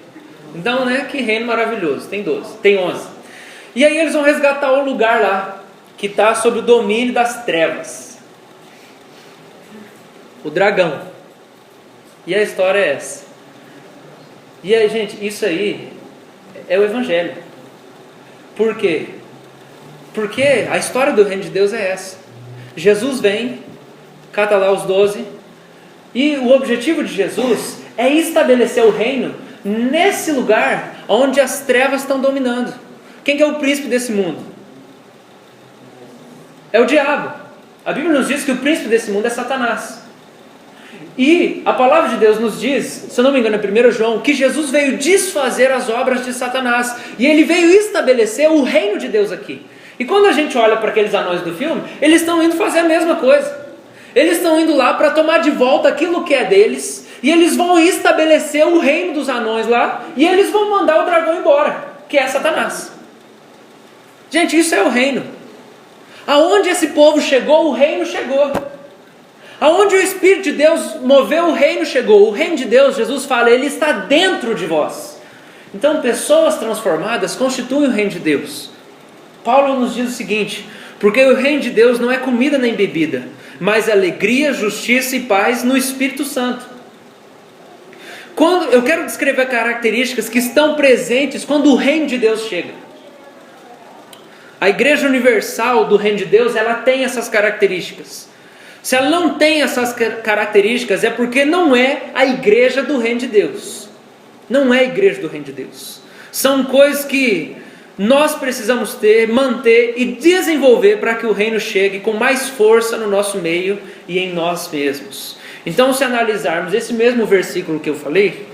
Então, né, que reino maravilhoso. Tem 12, tem 11. E aí eles vão resgatar o lugar lá, que está sob o domínio das trevas. O dragão. E a história é essa. E aí, gente, isso aí é o Evangelho. Por quê? Porque a história do reino de Deus é essa. Jesus vem, cata lá os 12, e o objetivo de Jesus é estabelecer o reino nesse lugar onde as trevas estão dominando. Quem que é o príncipe desse mundo? É o diabo. A Bíblia nos diz que o príncipe desse mundo é Satanás. E a palavra de Deus nos diz, se eu não me engano é 1 João, que Jesus veio desfazer as obras de Satanás. E ele veio estabelecer o reino de Deus aqui. E quando a gente olha para aqueles anões do filme, eles estão indo fazer a mesma coisa. Eles estão indo lá para tomar de volta aquilo que é deles. E eles vão estabelecer o reino dos anões lá. E eles vão mandar o dragão embora, que é Satanás. Gente, isso é o reino. Aonde esse povo chegou, o reino chegou. Aonde o Espírito de Deus moveu, o reino chegou. O reino de Deus, Jesus fala, ele está dentro de vós. Então, pessoas transformadas constituem o reino de Deus. Paulo nos diz o seguinte: porque o reino de Deus não é comida nem bebida, mas alegria, justiça e paz no Espírito Santo. Quando eu quero descrever características que estão presentes quando o reino de Deus chega. A Igreja Universal do Reino de Deus, ela tem essas características. Se ela não tem essas características, é porque não é a Igreja do Reino de Deus. Não é a Igreja do Reino de Deus. São coisas que nós precisamos ter, manter e desenvolver para que o reino chegue com mais força no nosso meio e em nós mesmos. Então, se analisarmos esse mesmo versículo que eu falei,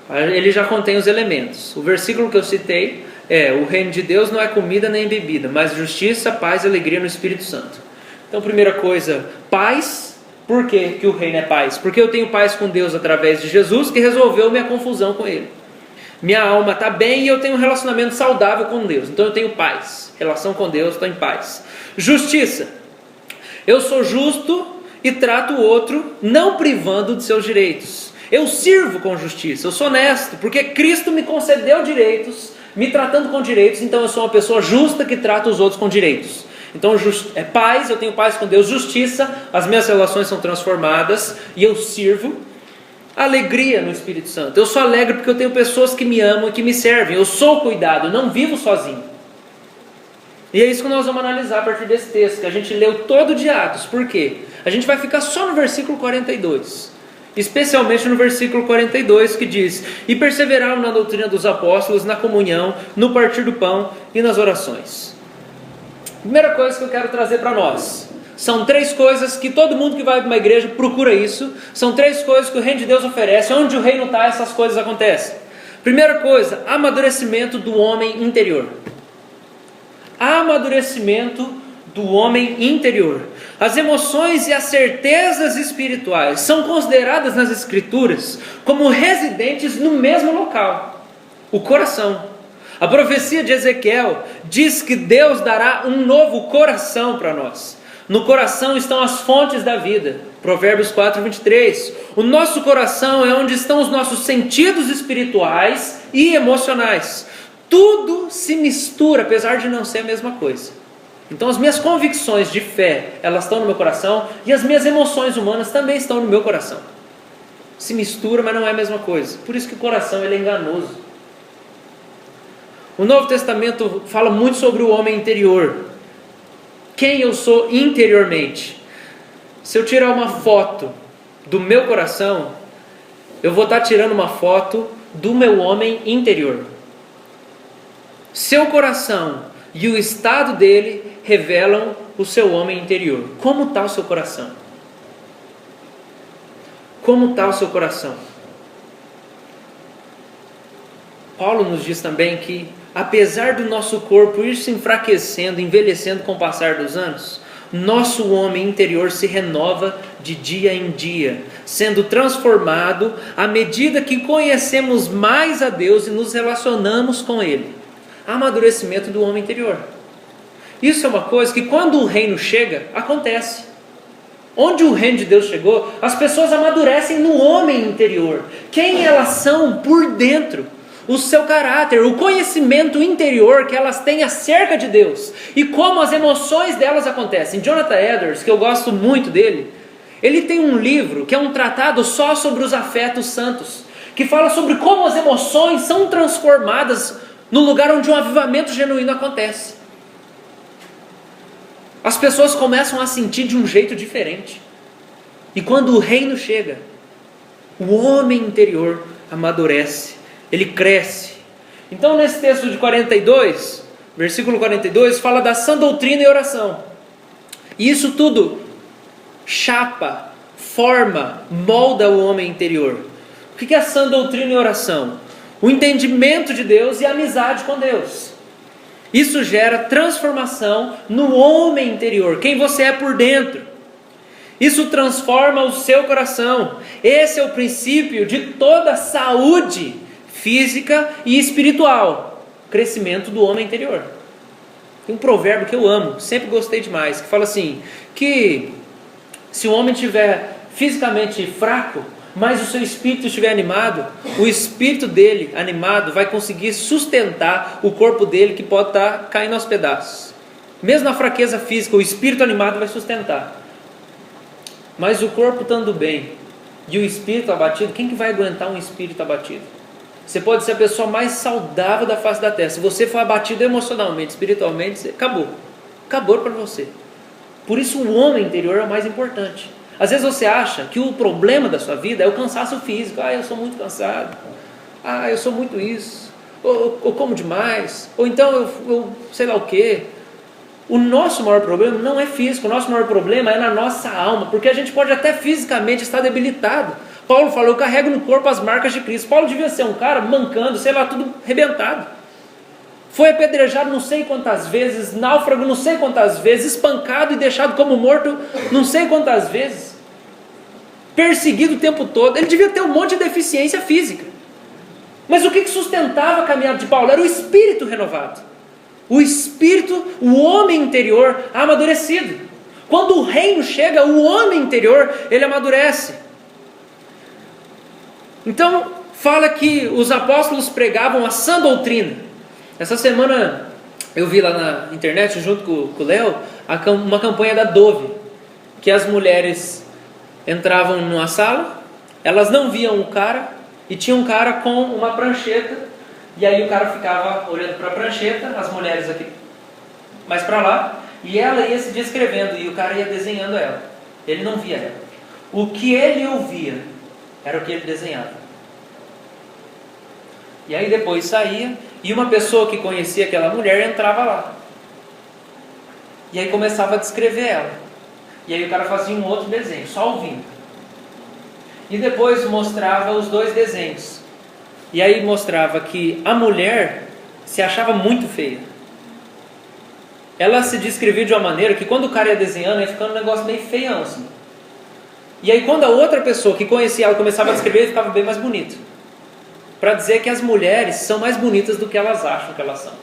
ele já contém os elementos. O versículo que eu citei é: o reino de Deus não é comida nem bebida, mas justiça, paz e alegria no Espírito Santo. Então, primeira coisa, paz. Por que o reino é paz? Porque eu tenho paz com Deus através de Jesus, que resolveu minha confusão com Ele. Minha alma está bem e eu tenho um relacionamento saudável com Deus. Então eu tenho paz. Relação com Deus, estou em paz. Justiça. Eu sou justo e trato o outro não privando de seus direitos. Eu sirvo com justiça, eu sou honesto, porque Cristo me concedeu direitos, me tratando com direitos, então eu sou uma pessoa justa que trata os outros com direitos. Então paz, eu tenho paz com Deus, justiça, as minhas relações são transformadas e eu sirvo. Alegria no Espírito Santo, eu sou alegre porque eu tenho pessoas que me amam e que me servem, eu sou cuidado, eu não vivo sozinho. E é isso que nós vamos analisar a partir desse texto, que a gente leu todo de Atos. Por quê? A gente vai ficar só no versículo 42, especialmente no versículo 42, que diz: e perseveraram na doutrina dos apóstolos, na comunhão, no partir do pão e nas orações. Primeira coisa que eu quero trazer para nós, são 3 coisas que todo mundo que vai para uma igreja procura isso, são 3 coisas que o reino de Deus oferece, onde o reino está, essas coisas acontecem. Primeira coisa, amadurecimento do homem interior. Amadurecimento do homem interior. As emoções e as certezas espirituais são consideradas nas Escrituras como residentes no mesmo local, o coração. A profecia de Ezequiel diz que Deus dará um novo coração para nós. No coração estão as fontes da vida. Provérbios 4:23. O nosso coração é onde estão os nossos sentidos espirituais e emocionais. Tudo se mistura, apesar de não ser a mesma coisa. Então as minhas convicções de fé, elas estão no meu coração, e as minhas emoções humanas também estão no meu coração. Se mistura, mas não é a mesma coisa. Por isso que o coração ele é enganoso. O Novo Testamento fala muito sobre o homem interior. Quem eu sou interiormente. Se eu tirar uma foto do meu coração, eu vou estar tirando uma foto do meu homem interior. Seu coração e o estado dele revelam o seu homem interior. Como está o seu coração? Como está o seu coração? Paulo nos diz também que, apesar do nosso corpo ir se enfraquecendo, envelhecendo com o passar dos anos, nosso homem interior se renova de dia em dia, sendo transformado à medida que conhecemos mais a Deus e nos relacionamos com Ele. Amadurecimento do homem interior. Isso é uma coisa que quando o reino chega, acontece. Onde o reino de Deus chegou, as pessoas amadurecem no homem interior. Quem elas são por dentro. O seu caráter, o conhecimento interior que elas têm acerca de Deus. E como as emoções delas acontecem. Jonathan Edwards, que eu gosto muito dele, ele tem um livro que é um tratado só sobre os afetos santos. Que fala sobre como as emoções são transformadas no lugar onde um avivamento genuíno acontece. As pessoas começam a sentir de um jeito diferente. E quando o reino chega, o homem interior amadurece, ele cresce. Então nesse texto de 42, versículo 42, fala da sã doutrina e oração. E isso tudo chapa, forma, molda o homem interior. O que é a sã doutrina e oração? O entendimento de Deus e a amizade com Deus. Isso gera transformação no homem interior, quem você é por dentro. Isso transforma o seu coração. Esse é o princípio de toda saúde física e espiritual. Crescimento do homem interior. Tem um provérbio que eu amo, sempre gostei demais, que fala assim, que se o homem estiver fisicamente fraco, mas o seu espírito estiver animado, o espírito dele animado vai conseguir sustentar o corpo dele que pode estar caindo aos pedaços. Mesmo na fraqueza física, o espírito animado vai sustentar. Mas o corpo estando bem e o espírito abatido, quem que vai aguentar um espírito abatido? Você pode ser a pessoa mais saudável da face da terra. Se você for abatido emocionalmente, espiritualmente, você acabou. Acabou para você. Por isso o homem interior é o mais importante. Às vezes você acha que o problema da sua vida é o cansaço físico. Eu sou muito cansado. Eu sou muito isso. Ou como demais. Ou então eu sei lá o quê. O nosso maior problema não é físico. O nosso maior problema é na nossa alma. Porque a gente pode até fisicamente estar debilitado. Paulo falou, eu carrego no corpo as marcas de Cristo. Paulo devia ser um cara mancando, sei lá, tudo arrebentado. Foi apedrejado não sei quantas vezes, náufrago não sei quantas vezes, espancado e deixado como morto não sei quantas vezes, perseguido o tempo todo. Ele devia ter um monte de deficiência física. Mas o que sustentava a caminhada de Paulo? Era o espírito renovado. O espírito, o homem interior amadurecido. Quando o reino chega, o homem interior, ele amadurece. Então, fala que os apóstolos pregavam a sã doutrina. Essa semana eu vi lá na internet, junto com o Léo, uma campanha da Dove, que as mulheres entravam numa sala, elas não viam o cara, e tinha um cara com uma prancheta, e aí o cara ficava olhando para a prancheta, as mulheres aqui mais para lá, e ela ia se descrevendo, e o cara ia desenhando ela. Ele não via ela. O que ele ouvia era o que ele desenhava. E aí depois saía, e uma pessoa que conhecia aquela mulher entrava lá. E aí começava a descrever ela. E aí o cara fazia um outro desenho, só ouvindo. E depois mostrava os dois desenhos. E aí mostrava que a mulher se achava muito feia. Ela se descrevia de uma maneira que quando o cara ia desenhando, ia ficando um negócio meio feião assim. E aí quando a outra pessoa que conhecia ela começava a descrever, ele ficava bem mais bonito. Para dizer que as mulheres são mais bonitas do que elas acham que elas são.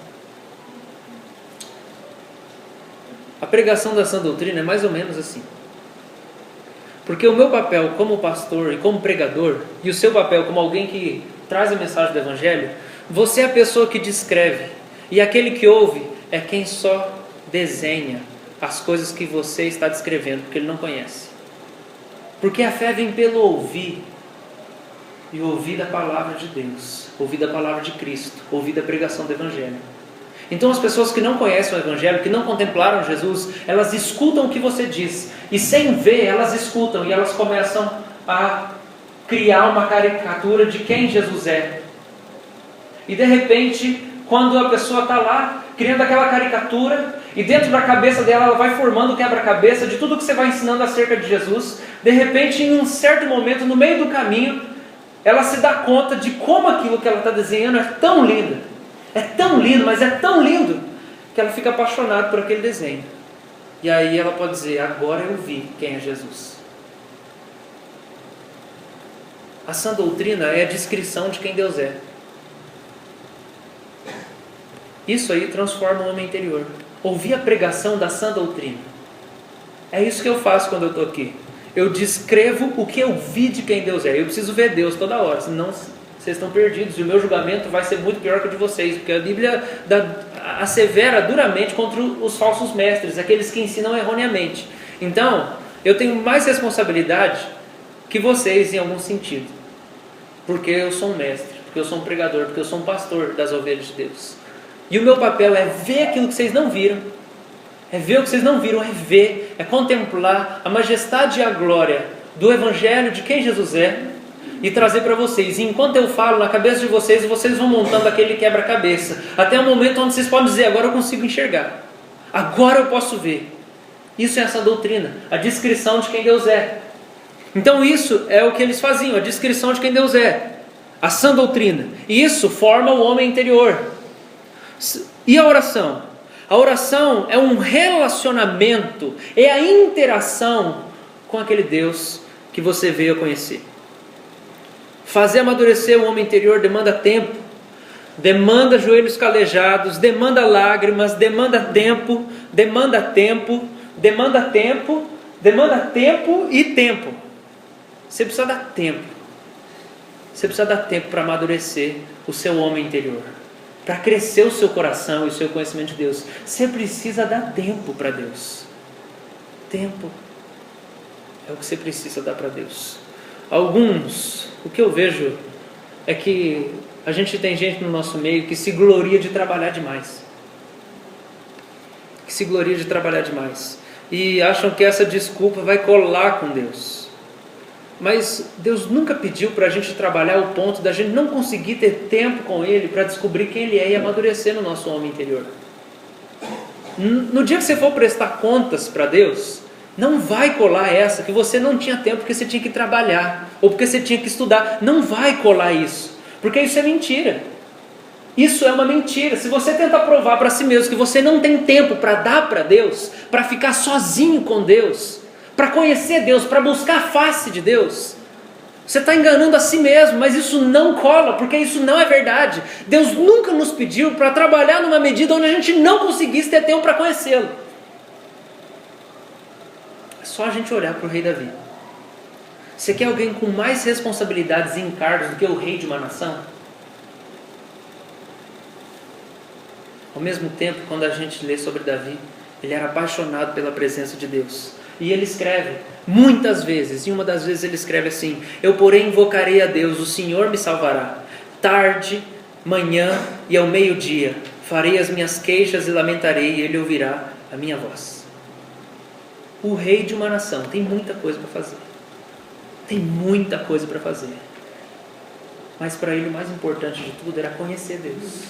A pregação da sã doutrina é mais ou menos assim. Porque o meu papel como pastor e como pregador, e o seu papel como alguém que traz a mensagem do Evangelho, você é a pessoa que descreve, e aquele que ouve é quem só desenha as coisas que você está descrevendo, porque ele não conhece. Porque a fé vem pelo ouvir, e ouvir da palavra de Deus, ouvir da palavra de Cristo, ouvir da pregação do Evangelho. Então as pessoas que não conhecem o Evangelho, que não contemplaram Jesus, elas escutam o que você diz, e sem ver, elas escutam, e elas começam a criar uma caricatura de quem Jesus é. E de repente, quando a pessoa está lá, criando aquela caricatura, e dentro da cabeça dela, ela vai formando o quebra-cabeça de tudo que você vai ensinando acerca de Jesus, de repente, em um certo momento, no meio do caminho, ela se dá conta de como aquilo que ela está desenhando é tão lindo. É tão lindo, mas é tão lindo, que ela fica apaixonada por aquele desenho. E aí ela pode dizer, agora eu vi quem é Jesus. A sã doutrina é a descrição de quem Deus é. Isso aí transforma o homem interior. Ouvir a pregação da sã doutrina. É isso que eu faço quando eu estou aqui. Eu descrevo o que eu vi de quem Deus é. Eu preciso ver Deus toda hora, senão vocês estão perdidos. E o meu julgamento vai ser muito pior que o de vocês. Porque a Bíblia assevera duramente contra os falsos mestres, aqueles que ensinam erroneamente. Então, eu tenho mais responsabilidade que vocês em algum sentido. Porque eu sou um mestre, porque eu sou um pregador, porque eu sou um pastor das ovelhas de Deus. E o meu papel é ver aquilo que vocês não viram. É ver o que vocês não viram, é ver, é contemplar a majestade e a glória do Evangelho de quem Jesus é e trazer para vocês. E enquanto eu falo na cabeça de vocês, vocês vão montando aquele quebra-cabeça, até o momento onde vocês podem dizer, agora eu consigo enxergar, agora eu posso ver. Isso é essa doutrina, a descrição de quem Deus é. Então isso é o que eles faziam, a descrição de quem Deus é, a sã doutrina. E isso forma o homem interior. E a oração? A oração é um relacionamento, é a interação com aquele Deus que você veio a conhecer. Fazer amadurecer o homem interior demanda tempo, demanda joelhos calejados, demanda lágrimas, demanda tempo, demanda tempo, demanda tempo, demanda tempo e tempo. Você precisa dar tempo. Você precisa dar tempo para amadurecer o seu homem interior. Para crescer o seu coração e o seu conhecimento de Deus, você precisa dar tempo para Deus. Tempo é o que você precisa dar para Deus. O que eu vejo é que a gente tem gente no nosso meio que se gloria de trabalhar demais. E acham que essa desculpa vai colar com Deus. Mas Deus nunca pediu para a gente trabalhar ao ponto da gente não conseguir ter tempo com Ele para descobrir quem Ele é e amadurecer no nosso homem interior. No dia que você for prestar contas para Deus, não vai colar essa que você não tinha tempo porque você tinha que trabalhar ou porque você tinha que estudar. Não vai colar isso, porque isso é mentira. Isso é uma mentira. Se você tentar provar para si mesmo que você não tem tempo para dar para Deus, para ficar sozinho com Deus, para conhecer Deus, para buscar a face de Deus, você está enganando a si mesmo, mas isso não cola, porque isso não é verdade. Deus nunca nos pediu para trabalhar numa medida onde a gente não conseguisse ter tempo para conhecê-lo. só a gente olhar para o rei Davi. Você quer alguém com mais responsabilidades e encargos do que o rei de uma nação? Ao mesmo tempo, quando a gente lê sobre Davi, ele era apaixonado pela presença de Deus. E ele escreve, muitas vezes, e uma das vezes ele escreve assim: eu porém invocarei a Deus, o Senhor me salvará. Tarde, manhã e ao meio-dia, farei as minhas queixas e lamentarei, e ele ouvirá a minha voz. O rei de uma nação tem muita coisa para fazer. Tem muita coisa para fazer. Mas para ele o mais importante de tudo era conhecer Deus.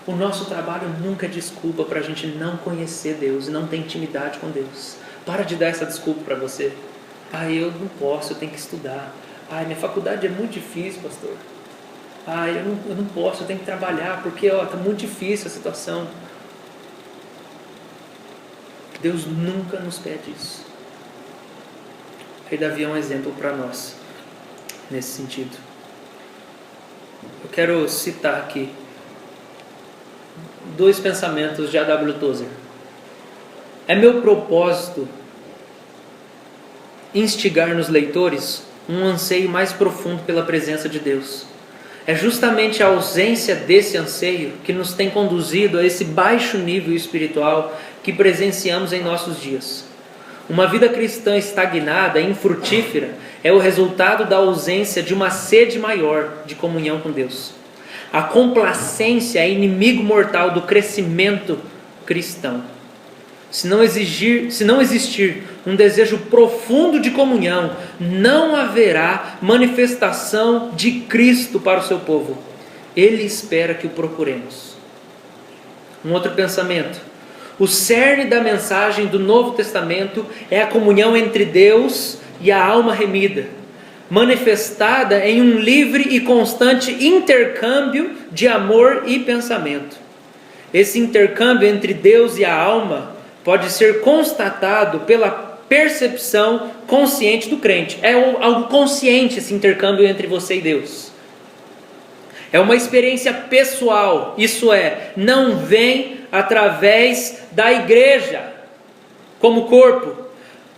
O nosso trabalho nunca é desculpa para a gente não conhecer Deus e não ter intimidade com Deus. Para de dar essa desculpa para você. Eu não posso, eu tenho que estudar. Minha faculdade é muito difícil, pastor. Eu não posso, eu tenho que trabalhar porque está muito difícil a situação. Deus nunca nos pede isso. O rei Davi é um exemplo para nós nesse sentido. Eu quero citar aqui 2 pensamentos de A.W. Tozer. É meu propósito instigar nos leitores um anseio mais profundo pela presença de Deus. É justamente a ausência desse anseio que nos tem conduzido a esse baixo nível espiritual que presenciamos em nossos dias. Uma vida cristã estagnada e infrutífera é o resultado da ausência de uma sede maior de comunhão com Deus. A complacência é inimigo mortal do crescimento cristão. Se não existir um desejo profundo de comunhão, não haverá manifestação de Cristo para o seu povo. Ele espera que o procuremos. Um outro pensamento. O cerne da mensagem do Novo Testamento é a comunhão entre Deus e a alma remida, manifestada em um livre e constante intercâmbio de amor e pensamento. Esse intercâmbio entre Deus e a alma pode ser constatado pela percepção consciente do crente. É algo consciente esse intercâmbio entre você e Deus. É uma experiência pessoal, isso é, não vem através da igreja como corpo,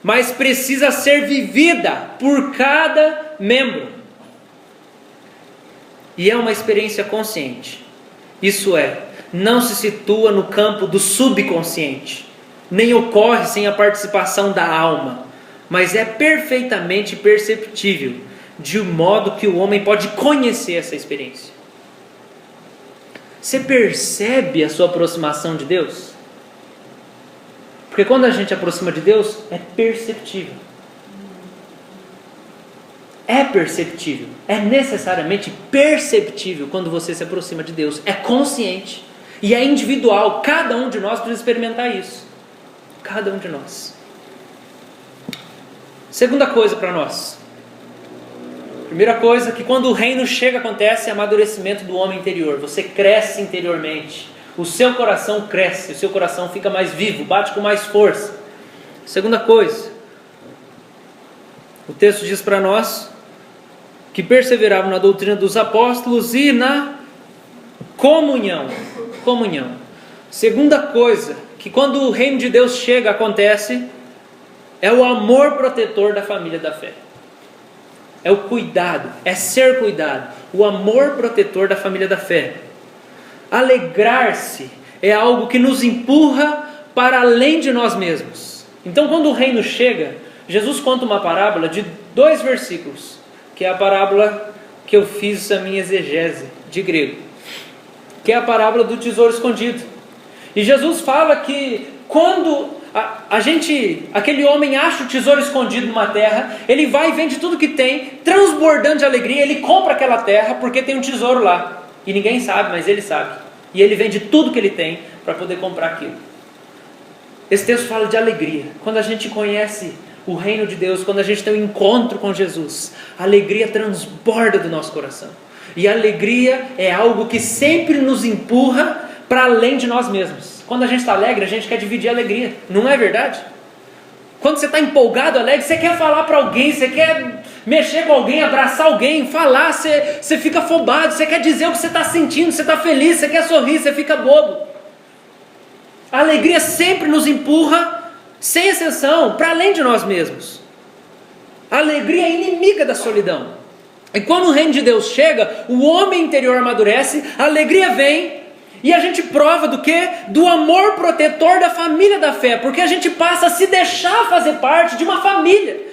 mas precisa ser vivida por cada membro. E é uma experiência consciente. Isso é, não se situa no campo do subconsciente, nem ocorre sem a participação da alma, mas é perfeitamente perceptível, de modo que o homem pode conhecer essa experiência. Você percebe a sua aproximação de Deus? Porque quando a gente aproxima de Deus, é perceptível. É perceptível. É necessariamente perceptível quando você se aproxima de Deus. É consciente. E é individual. Cada um de nós precisa experimentar isso. Cada um de nós. Segunda coisa para nós. Primeira coisa, que quando o reino chega, acontece amadurecimento do homem interior. Você cresce interiormente. O seu coração cresce, o seu coração fica mais vivo, bate com mais força. Segunda coisa, o texto diz para nós que perseveravam na doutrina dos apóstolos e na comunhão. Segunda coisa, que quando o reino de Deus chega, acontece, é o amor protetor da família da fé. É o cuidado, é ser cuidado, o amor protetor da família da fé. Alegrar-se é algo que nos empurra para além de nós mesmos. Então, quando o reino chega, Jesus conta uma parábola de 2 versículos, que é a parábola que eu fiz a minha exegese de grego, que é a parábola do tesouro escondido. E Jesus fala que quando aquele homem acha o tesouro escondido numa terra, ele vai e vende tudo que tem, transbordando de alegria, ele compra aquela terra porque tem um tesouro lá. E ninguém sabe, mas ele sabe. E ele vende tudo que ele tem para poder comprar aquilo. Esse texto fala de alegria. Quando a gente conhece o reino de Deus, quando a gente tem um encontro com Jesus, a alegria transborda do nosso coração. E a alegria é algo que sempre nos empurra para além de nós mesmos. Quando a gente está alegre, a gente quer dividir a alegria. Não é verdade? Quando você está empolgado, alegre, você quer falar para alguém, você quer mexer com alguém, abraçar alguém, falar, você fica afobado, você quer dizer o que você está sentindo, você está feliz, você quer sorrir, você fica bobo. A alegria sempre nos empurra sem exceção, para além de nós mesmos. A alegria é inimiga da solidão. E quando o reino de Deus chega, o homem interior amadurece, a alegria vem, e a gente prova do quê? Do amor protetor da família da fé, porque a gente passa a se deixar fazer parte de uma família,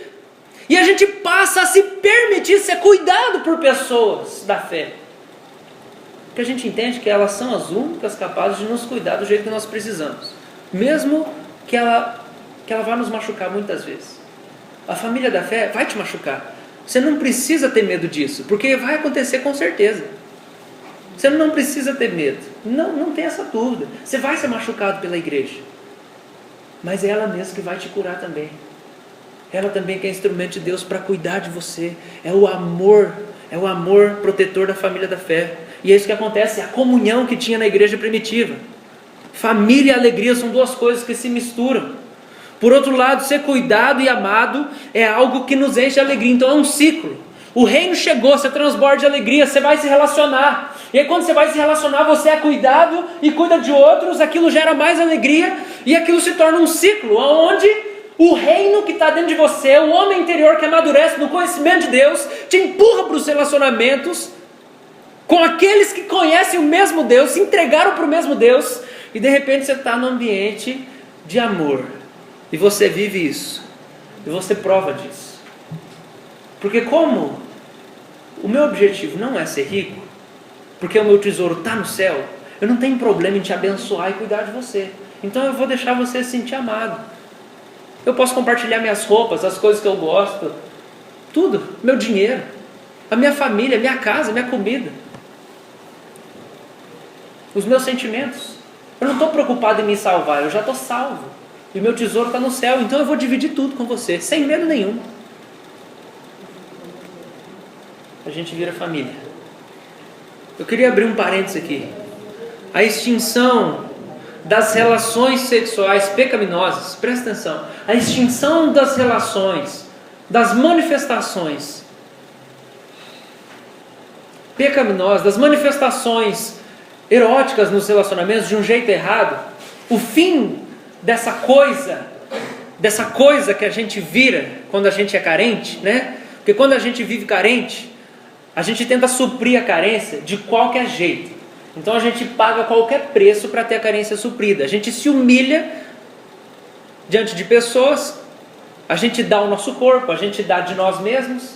e a gente passa a se permitir ser cuidado por pessoas da fé, porque a gente entende que elas são as únicas capazes de nos cuidar do jeito que nós precisamos, mesmo que ela vá nos machucar muitas vezes. A família da fé vai te machucar. Você não precisa ter medo disso, porque vai acontecer com certeza. Você não precisa ter medo. Não tem essa dúvida. Você vai ser machucado pela igreja. Mas é ela mesma que vai te curar também. Ela também que é instrumento de Deus para cuidar de você. É o amor protetor da família da fé. E é isso que acontece, a comunhão que tinha na igreja primitiva. Família e alegria são duas coisas que se misturam. Por outro lado, ser cuidado e amado é algo que nos enche de alegria. Então é um ciclo. O reino chegou, você transborda de alegria, você vai se relacionar. E aí quando você vai se relacionar, você é cuidado e cuida de outros, aquilo gera mais alegria e aquilo se torna um ciclo, onde o reino que está dentro de você, o homem interior que amadurece no conhecimento de Deus, te empurra para os relacionamentos com aqueles que conhecem o mesmo Deus, se entregaram para o mesmo Deus, e de repente você está num ambiente de amor. E você vive isso. E você prova disso. Porque como o meu objetivo não é ser rico, porque o meu tesouro está no céu, eu não tenho problema em te abençoar e cuidar de você. Então eu vou deixar você se sentir amado. Eu posso compartilhar minhas roupas, as coisas que eu gosto, tudo, meu dinheiro, a minha família, a minha casa, a minha comida, os meus sentimentos. Eu não estou preocupado em me salvar, eu já estou salvo. E o meu tesouro está no céu, então eu vou dividir tudo com você, sem medo nenhum. A gente vira família. Eu queria abrir um parênteses aqui. A extinção das relações sexuais pecaminosas, presta atenção, a extinção das relações, das manifestações pecaminosas, das manifestações eróticas nos relacionamentos de um jeito errado, o fim dessa coisa que a gente vira quando a gente é carente, né? Porque quando a gente vive carente, a gente tenta suprir a carência de qualquer jeito. Então a gente paga qualquer preço para ter a carência suprida. A gente se humilha diante de pessoas, a gente dá o nosso corpo, a gente dá de nós mesmos,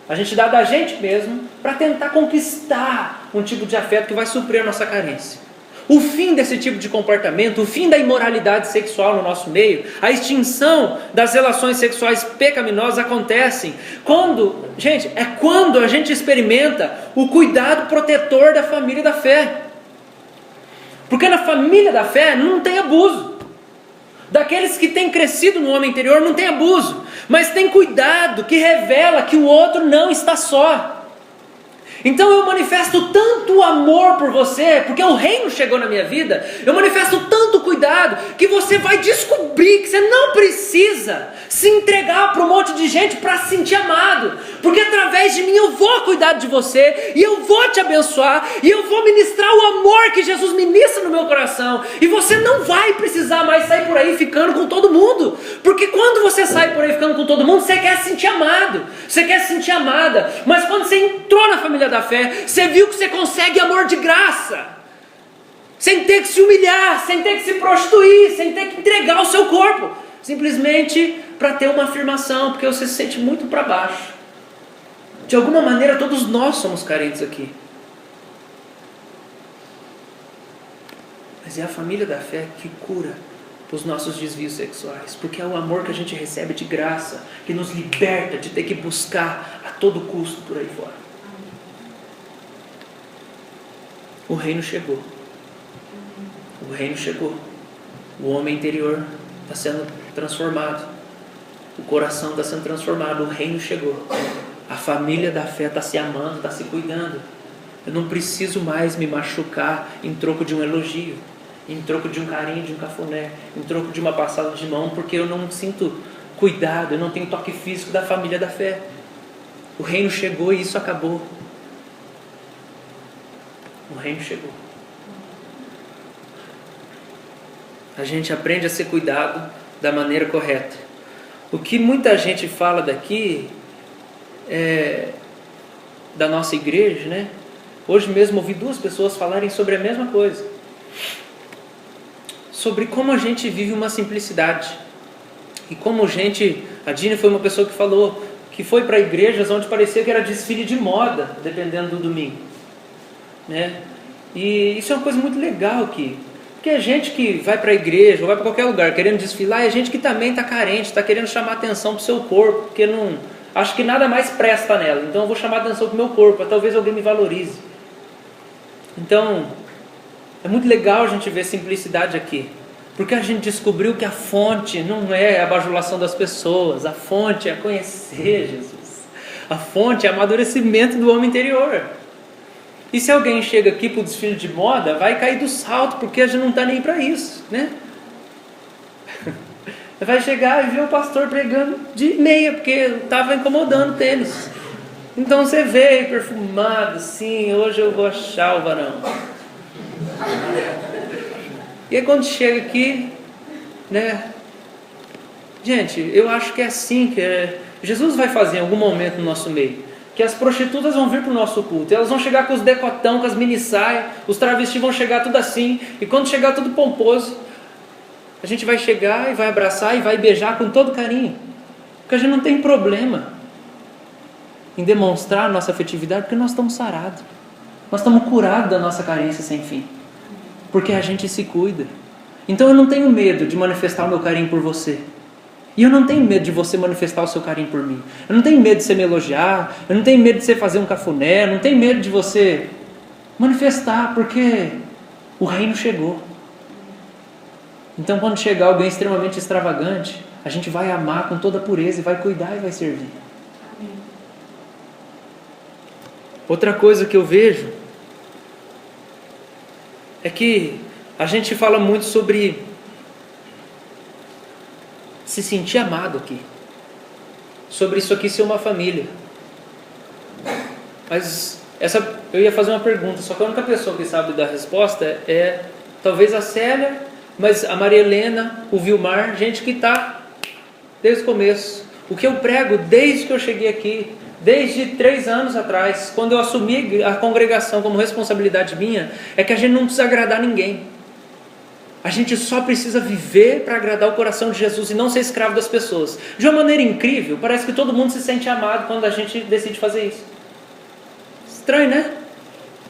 a gente dá da gente mesmo para tentar conquistar um tipo de afeto que vai suprir a nossa carência. O fim desse tipo de comportamento, o fim da imoralidade sexual no nosso meio, a extinção das relações sexuais pecaminosas acontecem quando a gente experimenta o cuidado protetor da família da fé. Porque na família da fé não tem abuso. Daqueles que têm crescido no homem interior não tem abuso, mas tem cuidado que revela que o outro não está só. Então eu manifesto tanto amor por você, porque o reino chegou na minha vida, eu manifesto tanto cuidado, que você vai descobrir que você não precisa se entregar para um monte de gente para se sentir amado, porque através de mim eu vou cuidar de você, e eu vou te abençoar, e eu vou ministrar o amor que Jesus ministra no meu coração, e você não vai precisar mais sair por aí ficando com todo mundo, porque quando você sai por aí ficando com todo mundo, você quer se sentir amado, você quer se sentir amada, mas quando você entrou na família da fé, você viu que você consegue amor de graça, sem ter que se humilhar, sem ter que se prostituir, sem ter que entregar o seu corpo, simplesmente para ter uma afirmação, porque você se sente muito para baixo. De alguma maneira todos nós somos carentes aqui, mas é a família da fé que cura os nossos desvios sexuais, porque é o amor que a gente recebe de graça, que nos liberta de ter que buscar a todo custo por aí fora. O reino chegou. O reino chegou. O homem interior está sendo transformado. O coração está sendo transformado. O reino chegou. A família da fé está se amando, está se cuidando. Eu não preciso mais me machucar em troco de um elogio, em troco de um carinho, de um cafuné, em troco de uma passada de mão, porque eu não sinto cuidado, eu não tenho toque físico da família da fé. O reino chegou e isso acabou. O reino chegou. A gente aprende a ser cuidado da maneira correta. O que muita gente fala daqui, da nossa igreja, né? Hoje mesmo ouvi 2 pessoas falarem sobre a mesma coisa. Sobre como a gente vive uma simplicidade. E como a Dini foi uma pessoa que falou que foi para igrejas onde parecia que era desfile de moda, dependendo do domingo. Né? E isso é uma coisa muito legal aqui. Porque a gente que vai para a igreja ou vai para qualquer lugar querendo desfilar, é gente que também está carente, está querendo chamar atenção para o seu corpo, porque não acho que nada mais presta nela. Então eu vou chamar atenção para o meu corpo, para talvez alguém me valorize. Então, é muito legal a gente ver simplicidade aqui. Porque a gente descobriu que a fonte não é a bajulação das pessoas, a fonte é conhecer Jesus. A fonte é amadurecimento do homem interior. E se alguém chega aqui para o desfile de moda, vai cair do salto, porque a gente não está nem para isso, né? Vai chegar e ver o pastor pregando de meia, porque estava incomodando o tênis. Então você veio perfumado, sim, hoje eu vou achar o varão. E aí quando chega aqui, né? Gente, eu acho que é assim que Jesus vai fazer em algum momento no nosso meio. Que as prostitutas vão vir para o nosso culto. Elas vão chegar com os decotão, com as mini saias. Os travestis vão chegar tudo assim. E quando chegar tudo pomposo, a gente vai chegar e vai abraçar e vai beijar com todo carinho. Porque a gente não tem problema em demonstrar a nossa afetividade, porque nós estamos sarados. Nós estamos curados da nossa carência sem fim. Porque a gente se cuida. Então eu não tenho medo de manifestar o meu carinho por você. E eu não tenho medo de você manifestar o seu carinho por mim. Eu não tenho medo de você me elogiar. Eu não tenho medo de você fazer um cafuné. Eu não tenho medo de você manifestar, porque o reino chegou. Então quando chegar alguém extremamente extravagante, a gente vai amar com toda a pureza e vai cuidar e vai servir. Outra coisa que eu vejo é que a gente fala muito sobre se sentir amado aqui. Sobre isso aqui ser uma família. Mas eu ia fazer uma pergunta, só que a única pessoa que sabe dar resposta é talvez a Célia, mas a Maria Helena, o Vilmar, gente que está desde o começo. O que eu prego desde que eu cheguei aqui, desde 3 anos atrás, quando eu assumi a congregação como responsabilidade minha, é que a gente não precisa agradar ninguém. A gente só precisa viver para agradar o coração de Jesus e não ser escravo das pessoas. De uma maneira incrível, parece que todo mundo se sente amado quando a gente decide fazer isso. Estranho, né?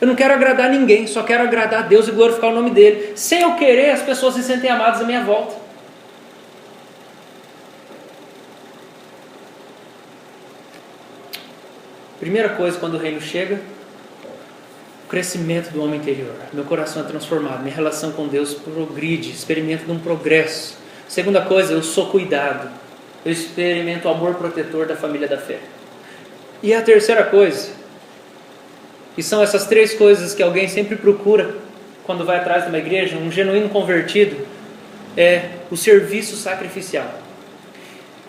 Eu não quero agradar ninguém, só quero agradar a Deus e glorificar o nome dEle. Sem eu querer, as pessoas se sentem amadas à minha volta. Primeira coisa, quando o reino chega, o crescimento do homem interior. Meu coração é transformado, minha relação com Deus progride, experimento de um progresso. Segunda coisa, eu sou cuidado. Eu experimento o amor protetor da família da fé. E a terceira coisa, e são essas 3 coisas que alguém sempre procura quando vai atrás de uma igreja, um genuíno convertido, é o serviço sacrificial.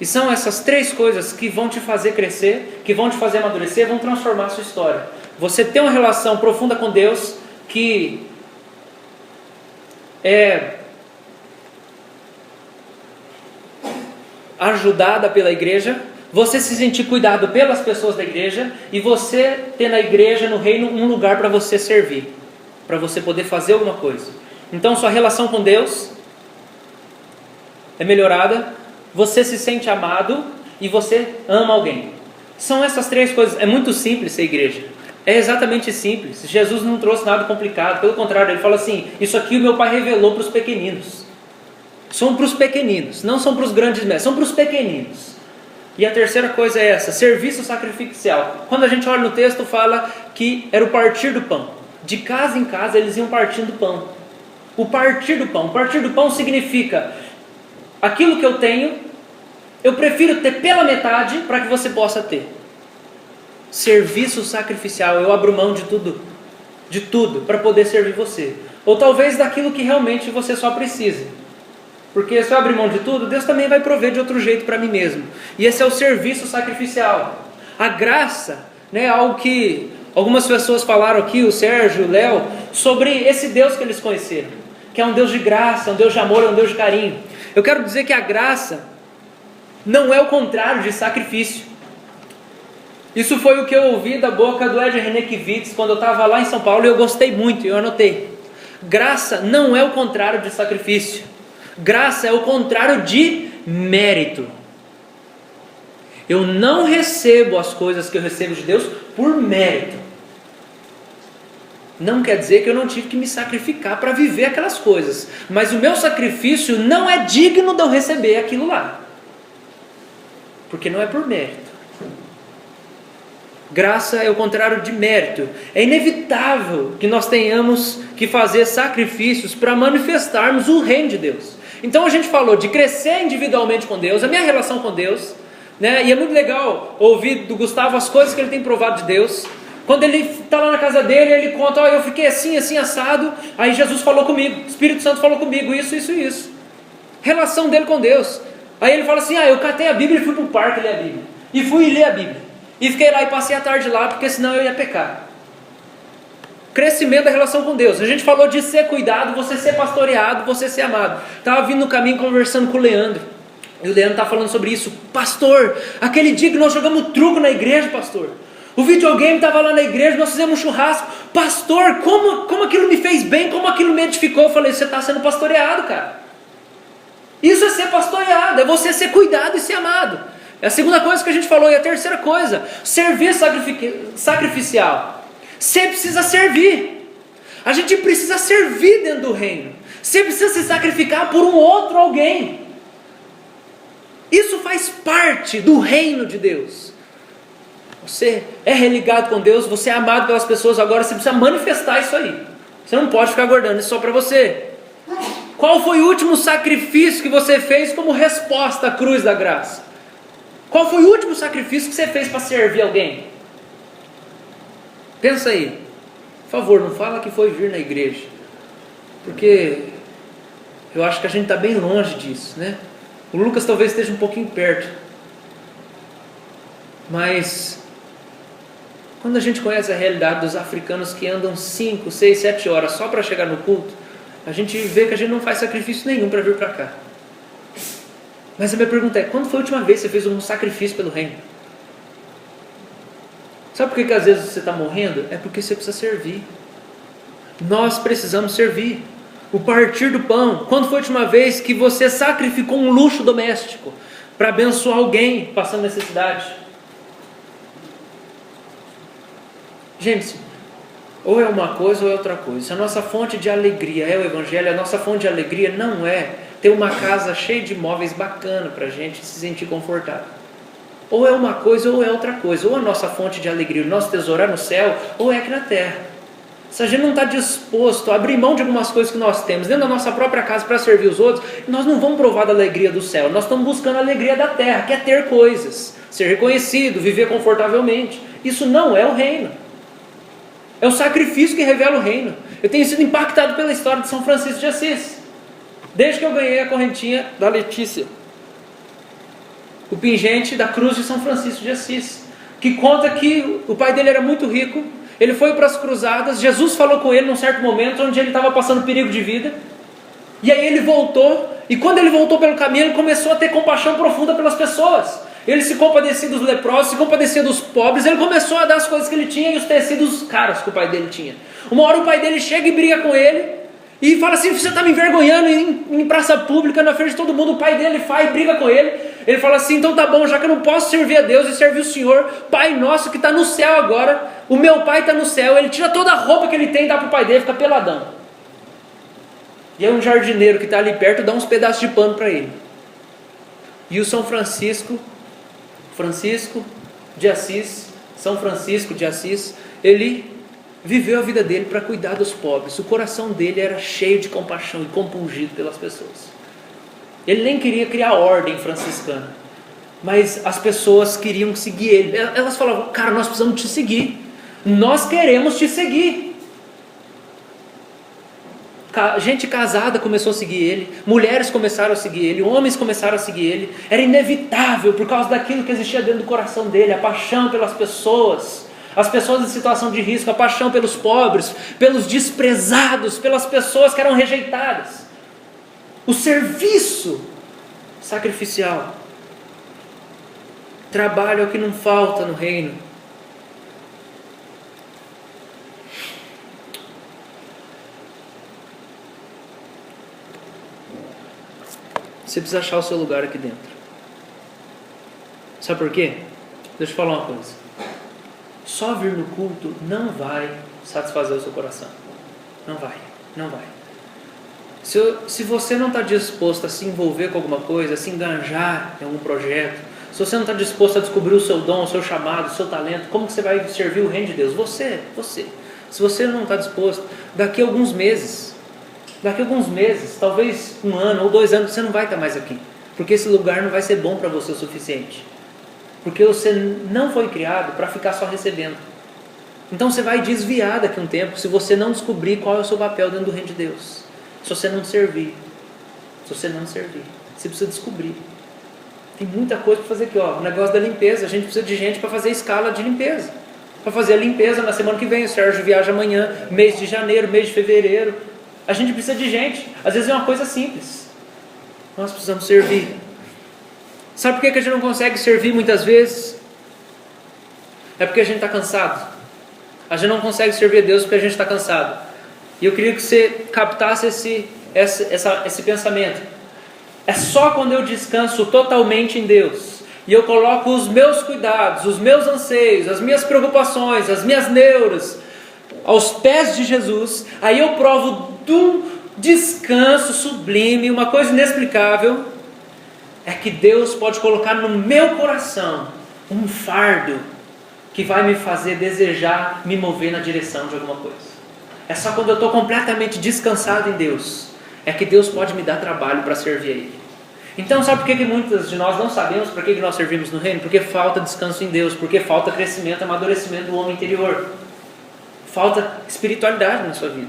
E são essas 3 coisas que vão te fazer crescer, que vão te fazer amadurecer, vão transformar a sua história. Você tem uma relação profunda com Deus que é ajudada pela igreja, você se sentir cuidado pelas pessoas da igreja e você ter na igreja, no reino, um lugar para você servir, para você poder fazer alguma coisa. Então sua relação com Deus é melhorada, você se sente amado e você ama alguém. São essas 3 coisas. É muito simples ser igreja. É exatamente simples. Jesus não trouxe nada complicado. Pelo contrário, ele fala assim: isso aqui o meu Pai revelou para os pequeninos. São para os pequeninos, não são para os grandes mestres, são para os pequeninos. E a terceira coisa é essa, serviço sacrificial. Quando a gente olha no texto, fala que era o partir do pão. De casa em casa eles iam partindo pão. O partir do pão. Partir do pão significa: aquilo que eu tenho, eu prefiro ter pela metade para que você possa ter. Serviço sacrificial, eu abro mão de tudo para poder servir você. Ou talvez daquilo que realmente você só precisa. Porque se eu abrir mão de tudo, Deus também vai prover de outro jeito para mim mesmo. E esse é o serviço sacrificial. A graça, né, algo que algumas pessoas falaram aqui, o Sérgio, o Léo, sobre esse Deus que eles conheceram. Que é um Deus de graça, um Deus de amor, um Deus de carinho. eu quero dizer que a graça não é o contrário de sacrifício. Isso foi o que eu ouvi da boca do Ed Renekiewicz quando eu estava lá em São Paulo, e eu gostei muito, eu anotei. Graça não é o contrário de sacrifício. Graça é o contrário de mérito. Eu não recebo as coisas que eu recebo de Deus por mérito. Não quer dizer que eu não tive que me sacrificar para viver aquelas coisas, mas o meu sacrifício não é digno de eu receber aquilo lá, porque não é por mérito. Graça é o contrário de mérito. É inevitável que nós tenhamos que fazer sacrifícios para manifestarmos o reino de Deus. Então a gente falou de crescer individualmente com Deus, a minha relação com Deus, né? E é muito legal ouvir do Gustavo as coisas que ele tem provado de Deus. Quando ele está lá na casa dele, ele conta: eu fiquei assim, assim, assado, aí Jesus falou comigo, o Espírito Santo falou comigo, isso. Relação dele com Deus. Aí ele fala assim: eu catei a Bíblia e fui para o parque ler a Bíblia. E fui ler a Bíblia. E fiquei lá e passei a tarde lá, porque senão eu ia pecar. Crescimento da relação com Deus. A gente falou de ser cuidado, você ser pastoreado, você ser amado. Estava vindo no caminho conversando com o Leandro. E o Leandro está falando sobre isso. Pastor, aquele dia que nós jogamos truco na igreja, pastor. O videogame estava lá na igreja, nós fizemos um churrasco. Pastor, como aquilo me fez bem, como aquilo me edificou. Eu falei: você está sendo pastoreado, cara. Isso é ser pastoreado, é você ser cuidado e ser amado. É a segunda coisa que a gente falou. E a terceira coisa, servir sacrificial. Você precisa servir. A gente precisa servir dentro do reino. Você precisa se sacrificar por um outro alguém. Isso faz parte do reino de Deus. Você é religado com Deus, você é amado pelas pessoas, agora você precisa manifestar isso aí. Você não pode ficar guardando isso só para você. Qual foi o último sacrifício que você fez como resposta à cruz da graça? Qual foi o último sacrifício que você fez para servir alguém? Pensa aí. Por favor, não fala que foi vir na igreja, porque eu acho que a gente está bem longe disso, né? O Lucas talvez esteja um pouquinho perto, mas quando a gente conhece a realidade dos africanos que andam 5, 6, 7 horas só para chegar no culto, a gente vê que a gente não faz sacrifício nenhum para vir para cá. Mas a minha pergunta é: quando foi a última vez que você fez um sacrifício pelo reino? Sabe por que às vezes você está morrendo? É porque você precisa servir. Nós precisamos servir. O partir do pão. Quando foi a última vez que você sacrificou um luxo doméstico para abençoar alguém passando necessidade? Gente, ou é uma coisa ou é outra coisa. Se a nossa fonte de alegria é o Evangelho, a nossa fonte de alegria não é ter uma casa cheia de móveis bacana para a gente se sentir confortável. Ou é uma coisa ou é outra coisa. Ou a nossa fonte de alegria, o nosso tesouro é no céu, ou é aqui na terra. Se a gente não está disposto a abrir mão de algumas coisas que nós temos dentro da nossa própria casa para servir os outros, nós não vamos provar da alegria do céu. Nós estamos buscando a alegria da terra, que é ter coisas, ser reconhecido, viver confortavelmente. Isso não é o reino. É o sacrifício que revela o reino. Eu tenho sido impactado pela história de São Francisco de Assis. Desde que eu ganhei a correntinha da Letícia, o pingente da cruz de São Francisco de Assis, que conta que o pai dele era muito rico, ele foi para as cruzadas, Jesus falou com ele num certo momento, onde ele estava passando perigo de vida, e aí ele voltou, e quando ele voltou pelo caminho, ele começou a ter compaixão profunda pelas pessoas. Ele se compadecia dos leprosos, se compadecia dos pobres, ele começou a dar as coisas que ele tinha e os tecidos caros que o pai dele tinha. Uma hora o pai dele chega e briga com ele, e fala assim: você está me envergonhando em praça pública, na frente de todo mundo. O pai dele vai e briga com ele. Ele fala assim: então tá bom, já que eu não posso servir a Deus e servir o Senhor, Pai nosso que está no céu agora, o meu pai está no céu. Ele tira toda a roupa que ele tem e dá para o pai dele, fica peladão. E aí um jardineiro que está ali perto dá uns pedaços de pano para ele. E o São Francisco de Assis, ele viveu a vida dele para cuidar dos pobres. O coração dele era cheio de compaixão e compungido pelas pessoas. Ele nem queria criar ordem franciscana, mas as pessoas queriam seguir ele. Elas falavam: cara, nós precisamos te seguir, nós queremos te seguir. Gente casada começou a seguir ele, mulheres começaram a seguir ele, homens começaram a seguir ele. Era inevitável por causa daquilo que existia dentro do coração dele, a paixão pelas pessoas, as pessoas em situação de risco, a paixão pelos pobres, pelos desprezados, pelas pessoas que eram rejeitadas. O serviço sacrificial. Trabalho é o que não falta no reino. Você precisa achar o seu lugar aqui dentro. Sabe por quê? Deixa eu falar uma coisa. Só vir no culto não vai satisfazer o seu coração. Não vai. Se você não está disposto a se envolver com alguma coisa, a se engajar em algum projeto, se você não está disposto a descobrir o seu dom, o seu chamado, o seu talento, como que você vai servir o reino de Deus? Você. Se você não está disposto, daqui a alguns meses, talvez 1 ano ou 2 anos, você não vai estar mais aqui. Porque esse lugar não vai ser bom para você o suficiente. Porque você não foi criado para ficar só recebendo. Então você vai desviar daqui a um tempo se você não descobrir qual é o seu papel dentro do reino de Deus. Se você não servir. Você precisa descobrir. Tem muita coisa para fazer aqui, ó. O negócio da limpeza. A gente precisa de gente para fazer escala de limpeza. Para fazer a limpeza na semana que vem. O Sérgio viaja amanhã, mês de janeiro, mês de fevereiro. A gente precisa de gente. Às vezes é uma coisa simples. Nós precisamos servir. Sabe por que a gente não consegue servir muitas vezes? É porque a gente está cansado. A gente não consegue servir a Deus porque a gente está cansado. E eu queria que você captasse esse pensamento. É só quando eu descanso totalmente em Deus e eu coloco os meus cuidados, os meus anseios, as minhas preocupações, as minhas neuras aos pés de Jesus, aí eu provo de um descanso sublime, uma coisa inexplicável, é que Deus pode colocar no meu coração um fardo que vai me fazer desejar me mover na direção de alguma coisa. É só quando eu estou completamente descansado em Deus, é que Deus pode me dar trabalho para servir a Ele. Então sabe por que muitos de nós não sabemos para que nós servimos no reino? Porque falta descanso em Deus, porque falta crescimento, amadurecimento do homem interior. Falta espiritualidade na sua vida.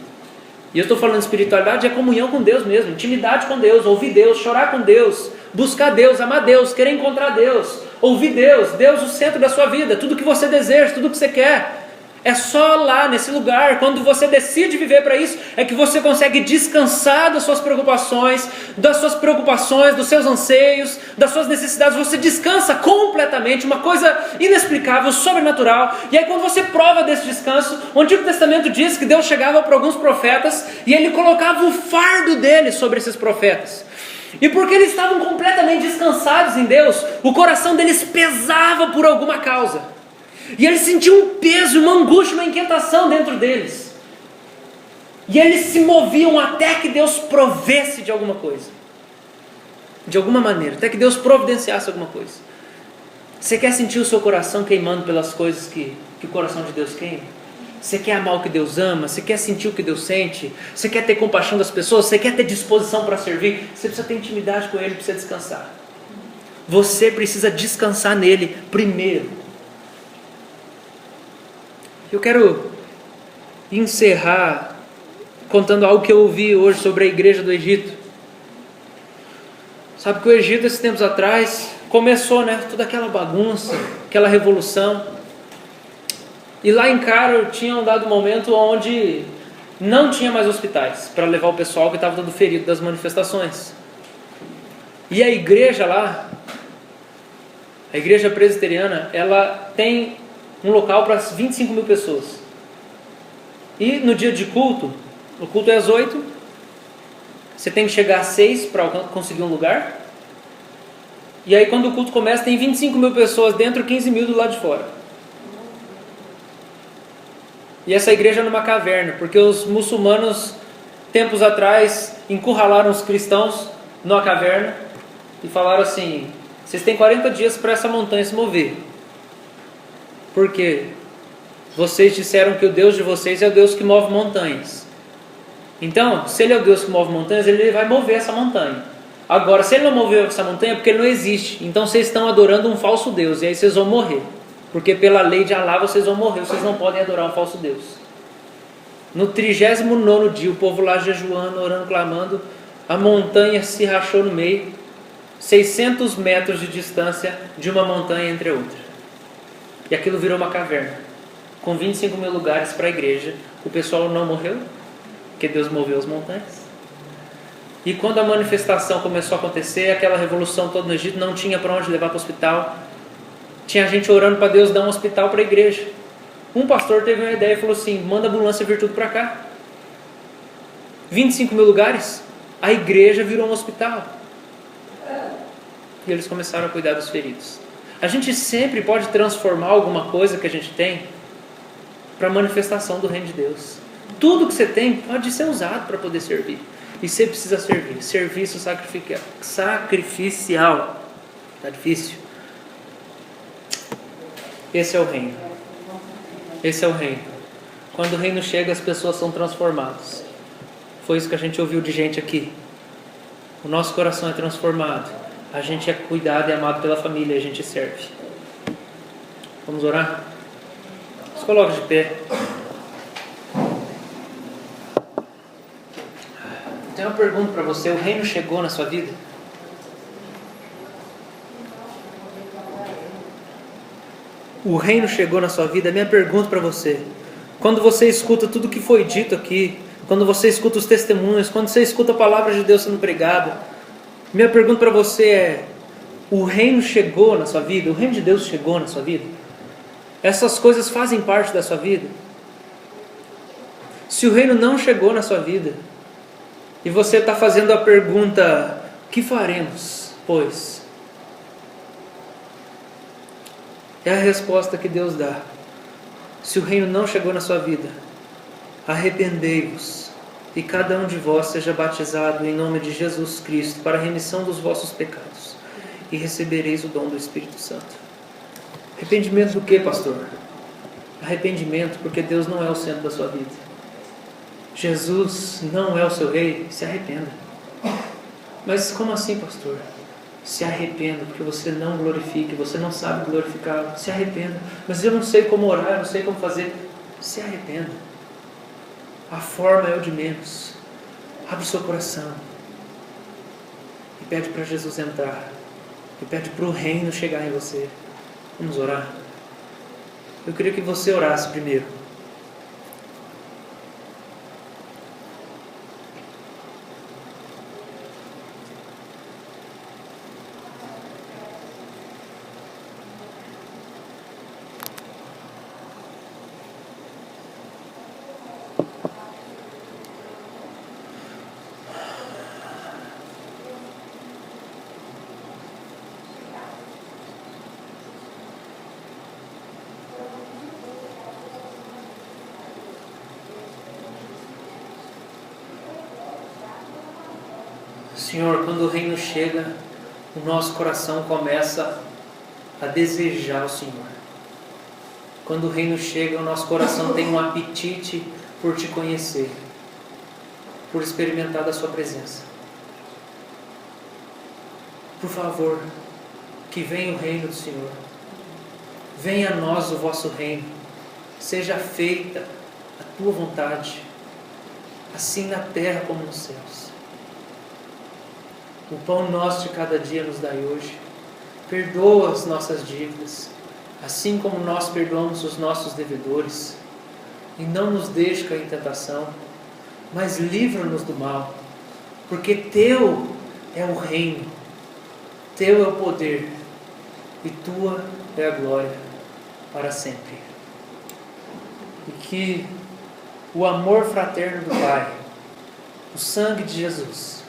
E eu estou falando de espiritualidade, é comunhão com Deus mesmo, intimidade com Deus, ouvir Deus, chorar com Deus, buscar Deus, amar Deus, querer encontrar Deus, ouvir Deus, Deus o centro da sua vida, tudo que você deseja, tudo que você quer. É só lá, nesse lugar, quando você decide viver para isso, é que você consegue descansar das suas preocupações, dos seus anseios, das suas necessidades. Você descansa completamente, uma coisa inexplicável, sobrenatural. E aí quando você prova desse descanso, o Antigo Testamento diz que Deus chegava para alguns profetas e Ele colocava o fardo dele sobre esses profetas. E porque eles estavam completamente descansados em Deus, o coração deles pesava por alguma causa. E eles sentiam um peso, uma angústia, uma inquietação dentro deles. E eles se moviam até que Deus provesse de alguma coisa. De alguma maneira, até que Deus providenciasse alguma coisa. Você quer sentir o seu coração queimando pelas coisas que o coração de Deus queima? Você quer amar o que Deus ama? Você quer sentir o que Deus sente? Você quer ter compaixão das pessoas? Você quer ter disposição para servir? Você precisa ter intimidade com Ele, precisa descansar. Você precisa descansar nele primeiro. Eu quero encerrar contando algo que eu ouvi hoje sobre a igreja do Egito. Sabe que o Egito, esses tempos atrás, começou, né, toda aquela bagunça, aquela revolução. E lá em Cairo tinha um dado momento onde não tinha mais hospitais para levar o pessoal que estava todo ferido das manifestações. E a igreja lá, a igreja presbiteriana, ela tem um local para 25 mil pessoas. E no dia de culto, o culto é às 8, você tem que chegar às 6 para conseguir um lugar. E aí quando o culto começa, tem 25 mil pessoas dentro, 15 mil do lado de fora. E essa igreja é numa caverna, porque os muçulmanos, tempos atrás, encurralaram os cristãos numa caverna e falaram assim: vocês têm 40 dias para essa montanha se mover. Porque vocês disseram que o Deus de vocês é o Deus que move montanhas. Então, se Ele é o Deus que move montanhas, Ele vai mover essa montanha. Agora, se Ele não moveu essa montanha, é porque Ele não existe. Então, vocês estão adorando um falso Deus. E aí vocês vão morrer. Porque pela lei de Alá, vocês vão morrer. Vocês não podem adorar um falso Deus. No 39º dia, o povo lá jejuando, orando, clamando, a montanha se rachou no meio. 600 metros de distância de uma montanha entre a outra. E aquilo virou uma caverna, com 25 mil lugares para a igreja. O pessoal não morreu, porque Deus moveu as montanhas. E quando a manifestação começou a acontecer, aquela revolução toda no Egito, não tinha para onde levar para o hospital. Tinha gente orando para Deus dar um hospital para a igreja. Um pastor teve uma ideia e falou assim: manda a ambulância vir tudo para cá. 25 mil lugares, a igreja virou um hospital. E eles começaram a cuidar dos feridos. A gente sempre pode transformar alguma coisa que a gente tem para a manifestação do reino de Deus. Tudo que você tem pode ser usado para poder servir. E você precisa servir. Serviço sacrificial. Está difícil? Esse é o reino. Esse é o reino. Quando o reino chega, as pessoas são transformadas. Foi isso que a gente ouviu de gente aqui. O nosso coração é transformado. A gente é cuidado e amado pela família. A gente serve. Vamos orar? Se coloque de pé. Tenho uma pergunta para você. O reino chegou na sua vida? O reino chegou na sua vida? Minha pergunta para você. Quando você escuta tudo que foi dito aqui, quando você escuta os testemunhos, quando você escuta a palavra de Deus sendo pregada, minha pergunta para você é: o reino chegou na sua vida? O reino de Deus chegou na sua vida? Essas coisas fazem parte da sua vida? Se o reino não chegou na sua vida, e você está fazendo a pergunta: que faremos, pois? É a resposta que Deus dá. Se o reino não chegou na sua vida, arrependei-vos, e cada um de vós seja batizado em nome de Jesus Cristo para a remissão dos vossos pecados, e recebereis o dom do Espírito Santo. Arrependimento do que, pastor? Arrependimento porque Deus não é o centro da sua vida. Jesus não é o seu rei. Se arrependa. Mas como assim, pastor? Se arrependa porque você não glorifica, você não sabe glorificá-lo. Se arrependa. Mas eu não sei como orar, eu não sei como fazer. Se arrependa. A forma é o de menos. Abre o seu coração e pede para Jesus entrar, e pede para o reino chegar em você. Vamos orar? Eu queria que você orasse primeiro. Senhor, quando o reino chega, o nosso coração começa a desejar o Senhor. Quando o reino chega, o nosso coração tem um apetite por te conhecer, por experimentar da sua presença. Por favor, que venha o reino do Senhor. Venha a nós o vosso reino. Seja feita a tua vontade, assim na terra como nos céus. O pão nosso de cada dia nos dai hoje. Perdoa as nossas dívidas, assim como nós perdoamos os nossos devedores. E não nos deixe cair em tentação, mas livra-nos do mal. Porque teu é o reino, teu é o poder, e tua é a glória para sempre. E que o amor fraterno do Pai, o sangue de Jesus,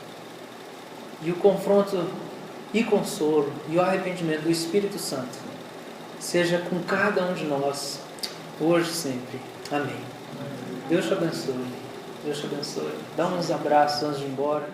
e o confronto e consolo e o arrependimento do Espírito Santo seja com cada um de nós, hoje e sempre. Amém. Deus te abençoe. Deus te abençoe. Dá uns abraços antes de ir embora.